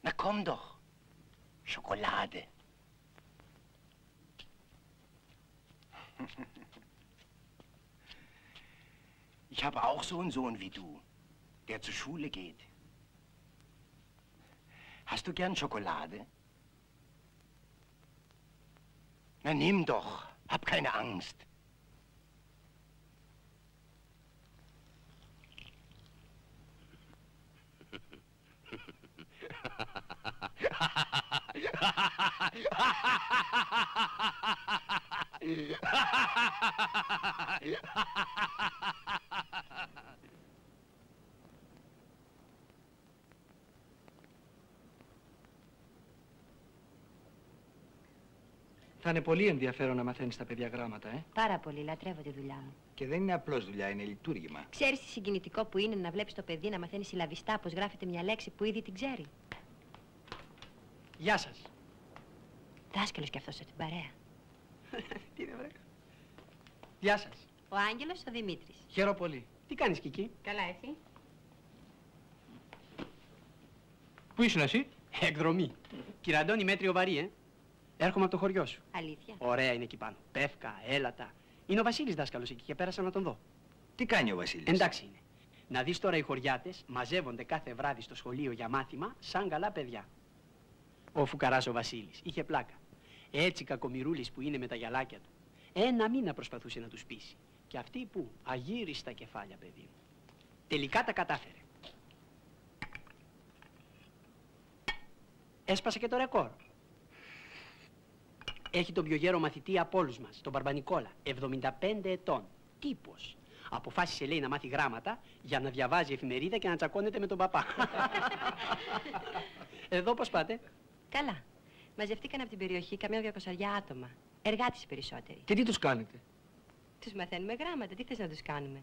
Na komm doch. Schokolade. Ich habe auch so einen Sohn wie du, der zur Schule geht. Hast du gern Schokolade? Na, nimm doch. Hab keine Angst. Θα είναι πολύ ενδιαφέρον να μαθαίνεις τα παιδιά γράμματα, Πάρα πολύ, λατρεύω τη δουλειά μου. Και δεν είναι απλώς δουλειά, είναι λειτουργήμα. Ξέρεις τι συγκινητικό που είναι να βλέπεις το παιδί να μαθαίνει συλλαβιστά πώς γράφεται μια λέξη που ήδη την ξέρει. Γεια σας. Δάσκαλος κι αυτός από την παρέα. Τι είναι, βρε. Γεια σας. Ο Άγγελος, ο Δημήτρης. Χαίρομαι πολύ. Τι κάνεις, Κική? Καλά, εσύ. Πού ήσουν εσύ? Εκδρομή. Κύριε Αντώνη, μέτριο βαρύ, Έρχομαι από το χωριό σου. Αλήθεια. Ωραία είναι εκεί πάνω. Πεύκα, έλατα. Είναι ο Βασίλης δάσκαλος εκεί και πέρασα να τον δω. Τι κάνει ο Βασίλης? Εντάξει είναι. Να δεις τώρα οι χωριάτες μαζεύονται κάθε βράδυ στο σχολείο για μάθημα σαν καλά παιδιά. Ο φουκαράς ο Βασίλης είχε πλάκα. Έτσι κακομοιρούλης που είναι με τα γυαλάκια του. Ένα μήνα προσπαθούσε να τους πείσει. Και αυτοί που αγύριστα κεφάλια, παιδί μου. Τελικά τα κατάφερε. Έσπασε και το ρεκόρ. Έχει τον πιο γέρο μαθητή από όλους μας, τον Μπαρμπανικόλα, 75 ετών. Τύπος. Αποφάσισε, λέει, να μάθει γράμματα για να διαβάζει εφημερίδα και να τσακώνεται με τον παπά. Εδώ πώς πάτε? Καλά. Μαζευτήκαν από την περιοχή καμιά 200 άτομα. Εργάτες οι περισσότεροι. Και τι τους κάνετε? Τους μαθαίνουμε γράμματα. Τι θες να τους κάνουμε?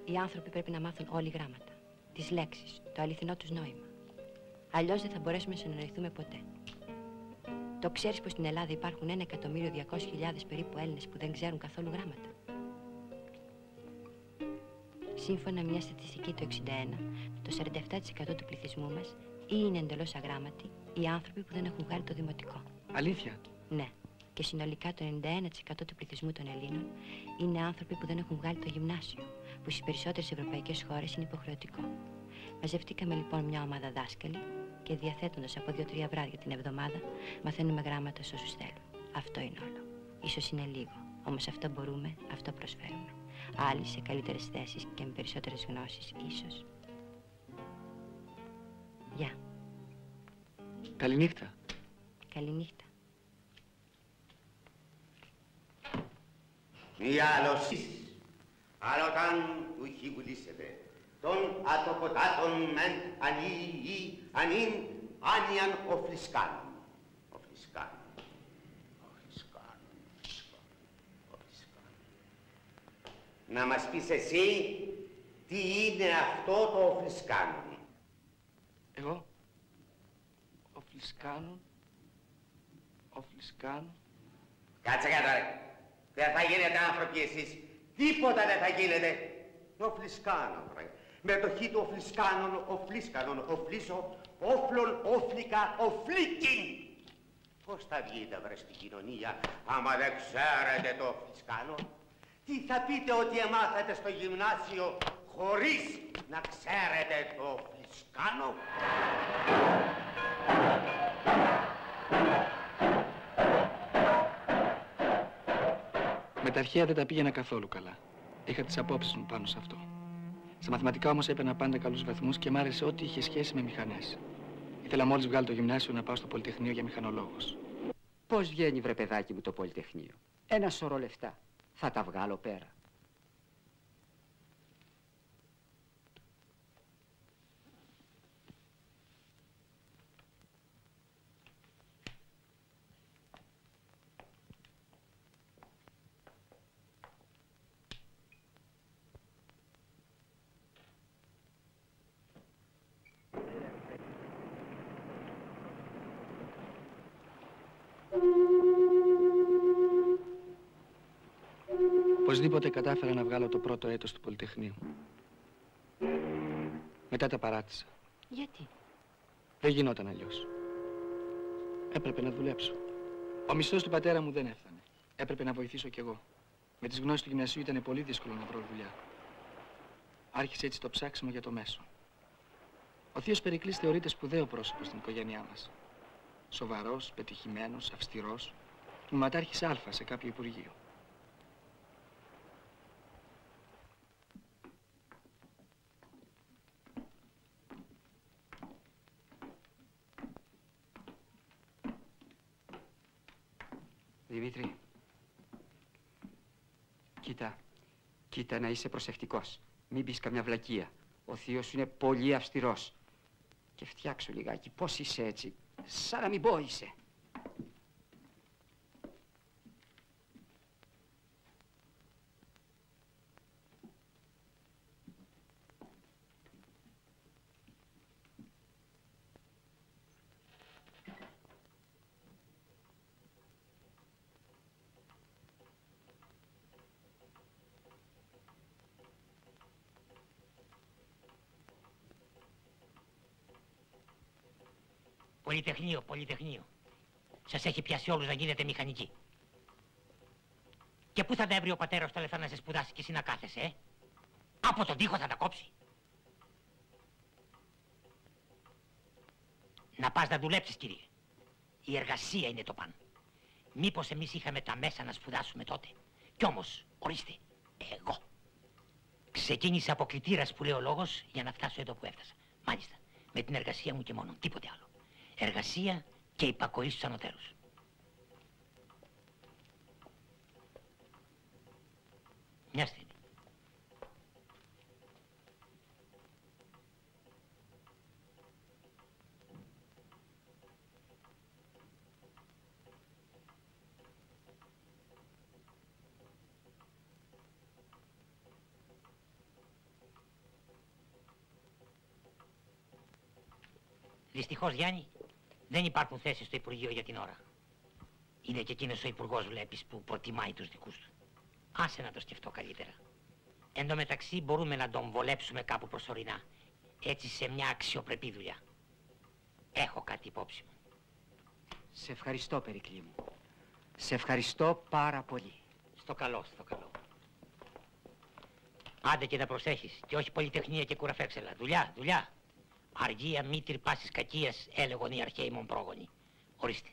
Οι άνθρωποι πρέπει να μάθουν όλοι γράμματα. Τις λέξεις, το αληθινό τους νόημα. Αλλιώς δεν θα μπορέσουμε να συνεννοηθούμε ποτέ. Το ξέρεις πως στην Ελλάδα υπάρχουν 1.200.000 περίπου Έλληνες που δεν ξέρουν καθόλου γράμματα? Σύμφωνα με μια στατιστική του 61, το 47% του πληθυσμού μας ή είναι εντελώς αγράμματοι ή άνθρωποι που δεν έχουν βγάλει το δημοτικό. Αλήθεια? Ναι. Και συνολικά το 91% του πληθυσμού των Ελλήνων είναι άνθρωποι που δεν έχουν βγάλει το γυμνάσιο, που στις περισσότερες ευρωπαϊκές χώρες είναι υποχρεωτικό. Μαζευτήκαμε λοιπόν μια ομάδα δάσκαλοι και διαθέτοντας από 2-3 βράδια την εβδομάδα μαθαίνουμε γράμματα σε όσους θέλουν. Αυτό είναι όλο. Ίσως είναι λίγο, όμως αυτό μπορούμε, αυτό προσφέρουμε. Άλλοι σε καλύτερες θέσεις και με περισσότερες γνώσεις, ίσως. Γεια. Καληνύχτα. Καληνύχτα. Μία αλλοσύς, αλλά όταν του χιγουλήσετε, τον ατοποτάτων μεν ανή ανήν άνιαν οφλισκάν. Οφλισκάν. Να μας πεις εσύ τι είναι αυτό το οφλισκάνον. Εγώ? Οφλισκάνον. Κάτσε κάτω ρε. Δεν θα γίνετε άνθρωποι εσείς. Τίποτα δεν θα γίνετε. Οφλισκάνον ρε. Με το χ του οφλισκάνον, οφλίσκανον, οφλίσω, όφλον, όφλικα, οφλίκιν. Πώς θα βγείτε βρε στην κοινωνία άμα δεν ξέρετε το οφλισκάνον? Τι θα πείτε ότι εμάθατε στο γυμνάσιο χωρίς να ξέρετε το οφλισκάνον? Με τα αρχαία δεν τα πήγαινα καθόλου καλά. Είχα τις απόψεις μου πάνω σε αυτό. Στα μαθηματικά όμως έπαιρνα πάντα καλούς βαθμούς και μ' άρεσε ό,τι είχε σχέση με μηχανές. Ήθελα μόλις βγάλω το γυμνάσιο να πάω στο Πολυτεχνείο για μηχανολόγος. Πώς βγαίνει, βρε παιδάκι μου, το Πολυτεχνείο? Ένα σωρό λεφτά. Θα τα βγάλω πέρα. Οπωσδήποτε κατάφερα να βγάλω το πρώτο έτος του Πολυτεχνείου. Μετά τα παράτησα. Γιατί? Δεν γινόταν αλλιώς. Έπρεπε να δουλέψω. Ο μισθός του πατέρα μου δεν έφτανε. Έπρεπε να βοηθήσω κι εγώ. Με τις γνώσεις του γυμνασίου ήταν πολύ δύσκολο να βρω δουλειά. Άρχισε έτσι το ψάξιμο για το μέσο. Ο θείος Περικλής θεωρείται σπουδαίο πρόσωπο στην οικογένειά μας. Σοβαρός, πετυχημένος, αυστηρός, τμήματάρχης Α σε κάποιο υπουργείο. Δημήτρη, κοίτα να είσαι προσεκτικός. Μην πεις καμιά βλακεία. Ο θείος σου είναι πολύ αυστηρός. Και φτιάξου λιγάκι, πώς είσαι έτσι, σαν να μην πω είσαι. Πολυτεχνείο. Σας έχει πιάσει όλους να γίνετε μηχανικοί. Και πού θα τα έβρει ο πατέρας τα λεφτά να σε σπουδάσει και εσύ να κάθεσαι, Από τον τοίχο θα τα κόψει. Να πας να δουλέψεις, κύριε. Η εργασία είναι το παν. Μήπως εμείς είχαμε τα μέσα να σπουδάσουμε τότε. Κι όμως, ορίστε, εγώ ξεκίνησα από κλητήρας που λέει ο λόγος για να φτάσω εδώ που έφτασα. Μάλιστα, με την εργασία μου και μόνο, τίποτε άλλο. Εργασία και υπακοή στους ανωτέρους. Μια στιγμή. Δυστυχώς, Γιάννη, δεν υπάρχουν θέσεις στο Υπουργείο για την ώρα. Είναι και εκείνος ο υπουργός, βλέπεις, που προτιμάει τους δικούς του. Άσε να το σκεφτώ καλύτερα. Εν τω μεταξύ μπορούμε να τον βολέψουμε κάπου προσωρινά. Έτσι σε μια αξιοπρεπή δουλειά. Έχω κάτι υπόψη μου. Σε ευχαριστώ, Περικλή μου. Σε ευχαριστώ πάρα πολύ. Στο καλό, στο καλό. Άντε και να προσέχεις. Και όχι πολυτεχνία και κουραφέξελα. Δουλειά, δουλειά. Αργία μη τρυπάσεις κακίας, έλεγον οι αρχαίοι μου πρόγονοι. Ορίστε.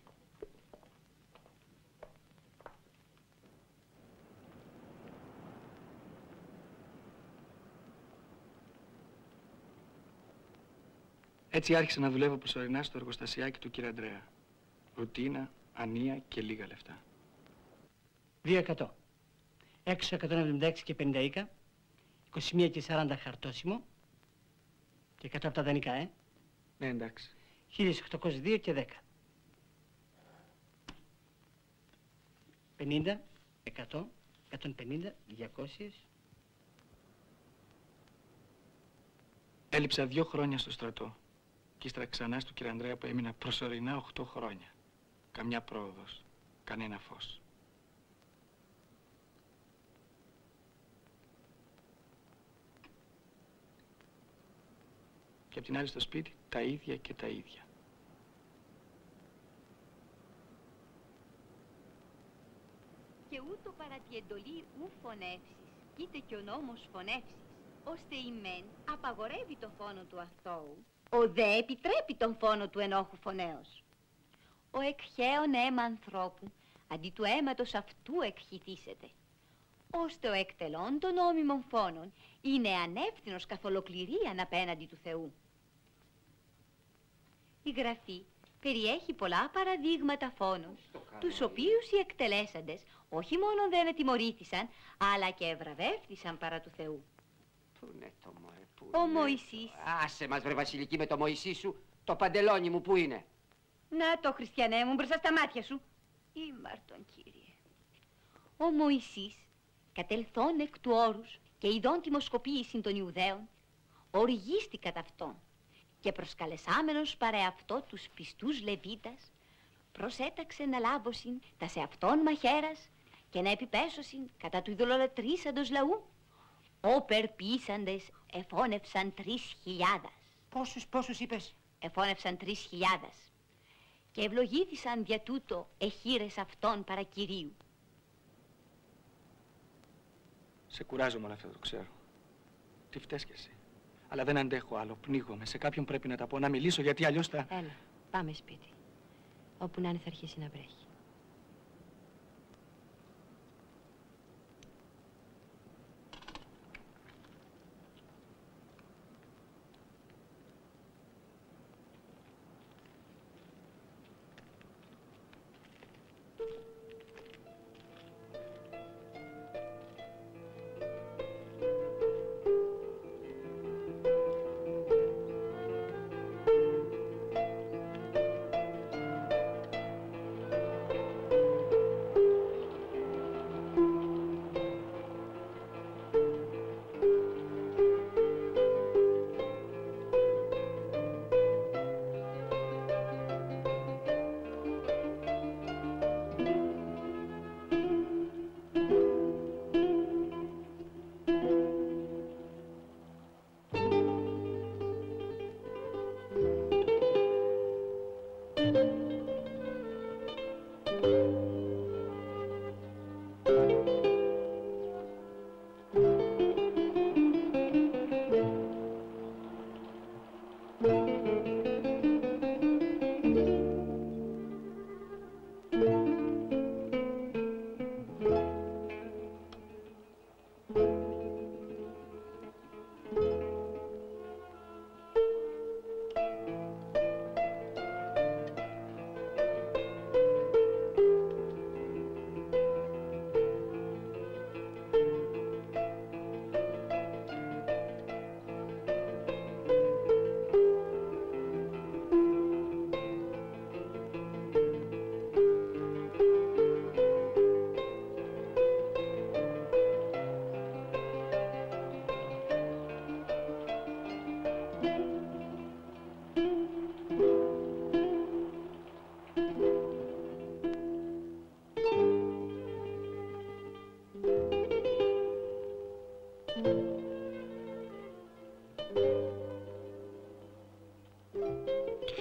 Έτσι άρχισα να δουλεύω προσωρινά στο εργοστασιάκι του κύριου Ανδρέα. Ρουτίνα, ανία και λίγα λεφτά. 2%. Έξω 176 και 50 οίκα, 21 και 40 χαρτόσημο και 100 από τα δανεικά, Ναι, εντάξει. 1802 και 10. 50, 100, 150, 200. Έλειψα 2 χρόνια στο στρατό. Και ύστερα ξανά στο κύριο Ανδρέα που έμεινα προσωρινά 8 χρόνια. Καμιά πρόοδος, κανένα φως. Και απ' την άλλη στο σπίτι τα ίδια και τα ίδια. Και ούτω παρά τη εντολή ου φωνεύσεις, κοίται κι ο νόμος φωνεύσεις, ώστε η μεν απαγορεύει το φόνο του αθώου, ο δε επιτρέπει τον φόνο του ενόχου φωνέως. Ο εκχέων αίμα ανθρώπου, αντί του αίματος αυτού εκχυτήσεται, ώστε ο εκτελών των νόμιμων φόνων είναι ανεύθυνος καθ' ολοκληρίαν απέναντι του Θεού. Η Γραφή περιέχει πολλά παραδείγματα φόνων, τους οποίους οι εκτελέσαντες όχι μόνο δεν ετιμωρήθησαν, αλλά και ευραβεύτησαν παρά του Θεού. Πού είναι το μωρέ, πού Ο είναι Μωυσής. Άσε μας βρε Βασιλική με το Μωυσή σου, το παντελόνι μου πού είναι. Να το, χριστιανέ μου, μπροστά στα μάτια σου. Ήμαρτον, κύριε. Ο Μωυσής, κατελθόν εκ του όρους και ειδών τιμοσκοποίησιν των Ιουδαίων, οργίστη κατά αυτόν και προσκαλεσάμενος παρά αυτό τους πιστούς Λεβίτας, προσέταξε να λάβωσιν τα σε αυτόν μαχαίρας και να επιπέσωσιν κατά του ειδωλολατρήσαντος λαού. Όπερ ποιήσαντες εφώνευσαν 3.000. Πόσους είπες? Εφώνευσαν 3.000. Και ευλογήθησαν δια τούτο εχείρες αυτών παρακυρίου. Σε κουράζω μόνο αυτό, το ξέρω. Τι φταίς κι εσύ. Αλλά δεν αντέχω άλλο, πνίγομαι. Σε κάποιον πρέπει να τα πω, να μιλήσω, γιατί αλλιώς θα... Έλα, πάμε σπίτι. Όπου να είναι θα αρχίσει να βρέχει.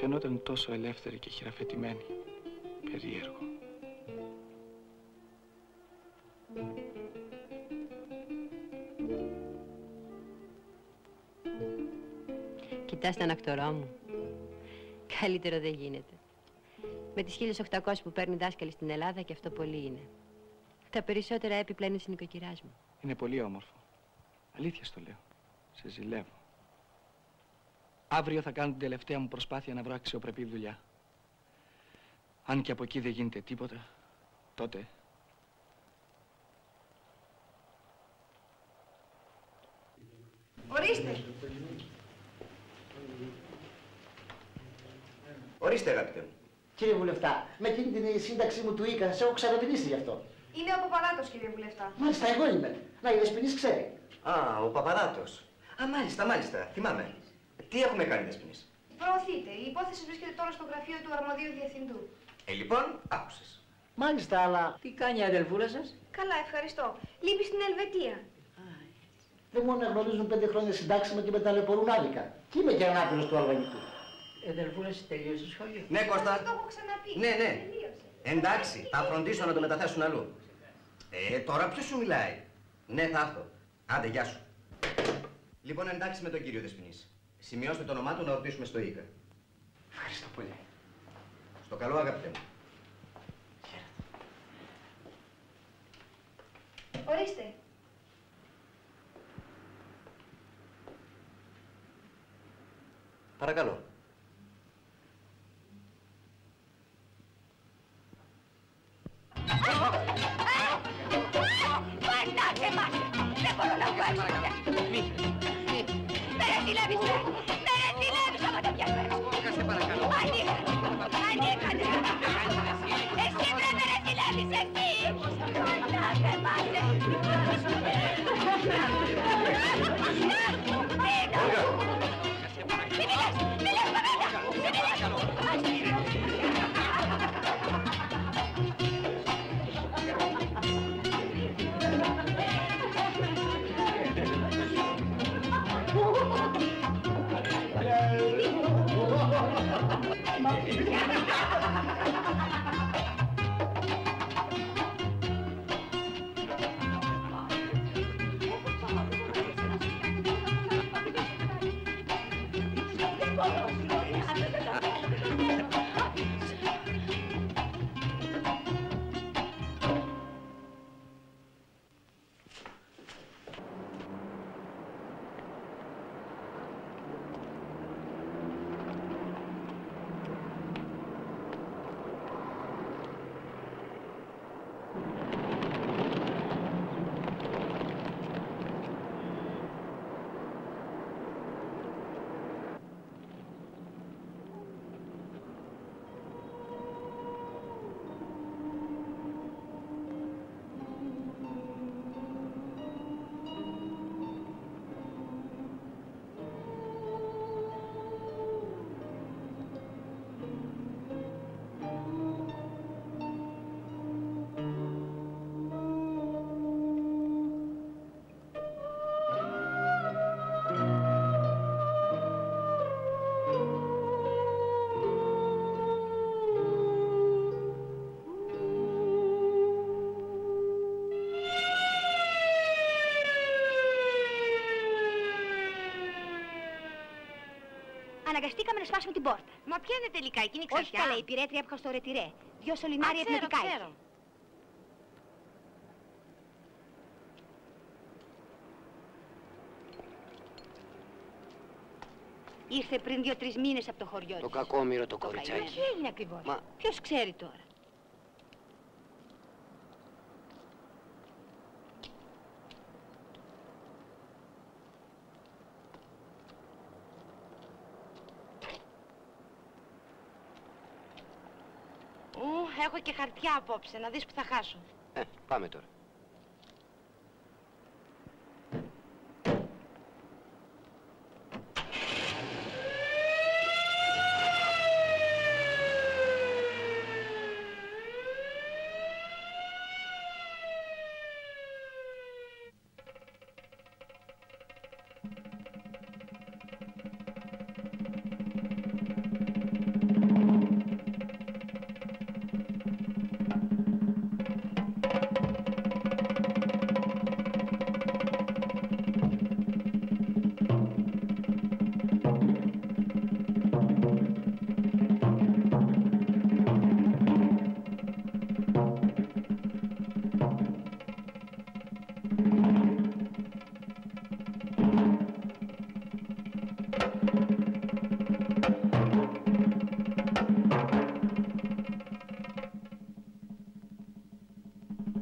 Φαινόταν τόσο ελεύθερη και χειραφετημένη. Περίεργο. Κοιτάς τον ακτορό μου. Καλύτερο δεν γίνεται. Με τις 1.800 που παίρνει δάσκαλοι στην Ελλάδα και αυτό πολύ είναι. Τα περισσότερα έπιπλα είναι στην νοικοκυράς μου. Είναι πολύ όμορφο. Αλήθεια στο λέω. Σε ζηλεύω. Αύριο θα κάνω την τελευταία μου προσπάθεια να βρω αξιοπρεπή δουλειά. Αν και από εκεί δεν γίνεται τίποτα, τότε... Ορίστε. Ορίστε, αγαπητέ μου. Κύριε Βουλευτά, με εκείνη την σύνταξή μου του ΙΚΑ, σε έχω ξαναμιλήσει γι' αυτό. Είναι ο Παπαδάτος, κύριε Βουλευτά. Μάλιστα, εγώ είμαι. Να, η Δεσποινής ξέρει. Α, ο Παπαδάτος. Α, μάλιστα, θυμάμαι. Τι έχουμε κάνει, Δεσποινής? Προωθείτε. Η υπόθεση βρίσκεται τώρα στο γραφείο του αρμοδίου διευθυντού. Λοιπόν, άκουσες. Μάλιστα, αλλά... Τι κάνει η αδελφούλα σας? Καλά, ευχαριστώ. Λείπει στην Ελβετία. Δεν μόνο να γνωρίζουν 5 χρόνια συντάξιμα και με ταλαιπωρούν άδικα. Και είμαι και ανάπηρος του αλβανικού. Η αδελφούλα σας τελείωσε το σχολείο? Ναι, Κώστα. Το έχω ξαναπεί. Ναι. Εντάξει, θα φροντίσω να το μεταθέσουν αλλού. Τώρα ποιος σου μιλάει? Ναι, θα έρθω. Άντε, γεια σου. Λοιπόν, εντάξει με τον κύριο Δεσποινής. Σημειώστε το όνομά του να ρωτήσουμε στο ΙΚΑ. Ευχαριστώ πολύ. Στο καλό, αγαπητέ μου. Ορίστε. Παρακαλώ. Μαρτάτε μας! Δεν μπορώ να βγάλω πια! Με ρεζιλεύεις, με ρεζιλεύεις άμα τα πιάσω έξω! Σε παρακαλώ! Ανοίγατε! Εσύ βρε με ρεζιλεύεις, εσύ! Μαρτάτε μας! Μη μιλάς! Αναγκαστήκαμε να σπάσουμε την πόρτα. Μα ποια είναι τελικά, εκείνη η ξαφιά? Όχι καλά, η πυρέτρια έπιχα στο ρετυρέ. 2 σωληνάρια πνευματικά είχε. Ήρθε πριν 2-3 μήνες από το χωριό της. Το κακόμοιρο το κοριτσάκι. Τι έγινε ακριβώς? Ποιος ξέρει τώρα? Έχω και χαρτιά απόψε, να δεις που θα χάσω. Πάμε τώρα.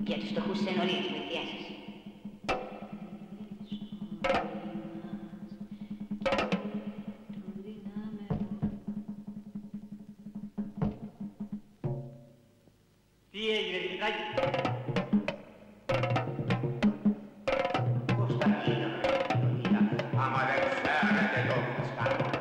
Για τους φτωχούς της ενορίας, τη βοηθειά σας. Τι έγινε, Δημητράκη? Πώς τα γίναμε, άμα δεν ξέρετε το φλισκάνο.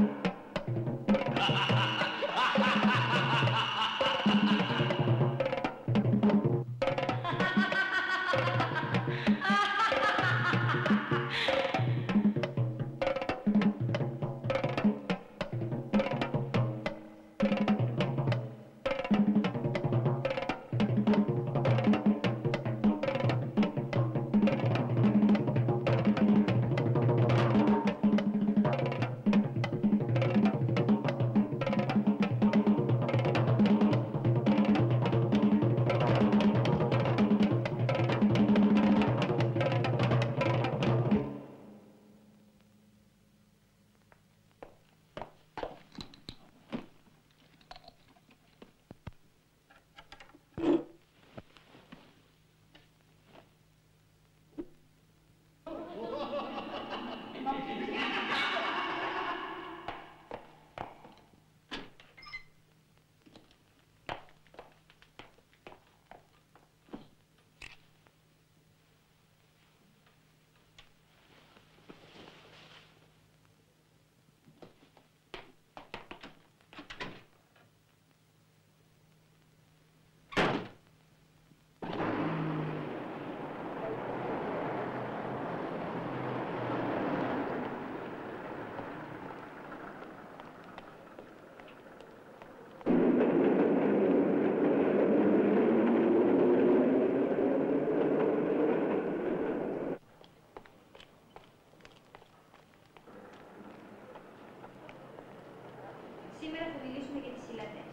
Σήμερα θα μιλήσουμε για τις συλλαβές.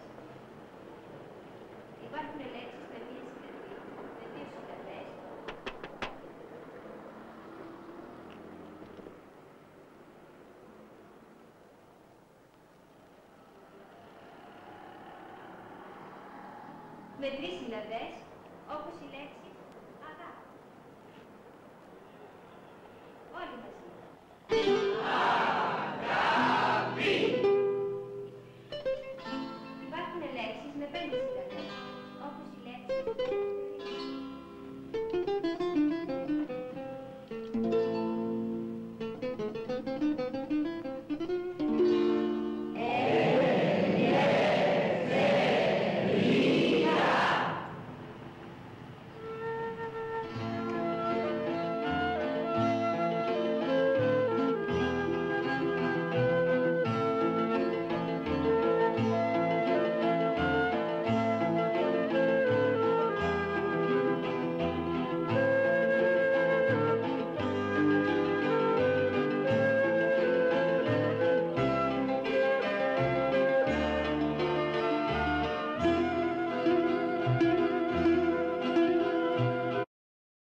Υπάρχουν λέξεις με μία συλλαβή, με 2 συλλαβές. Με 3 συλλαβές, όπως η λέξη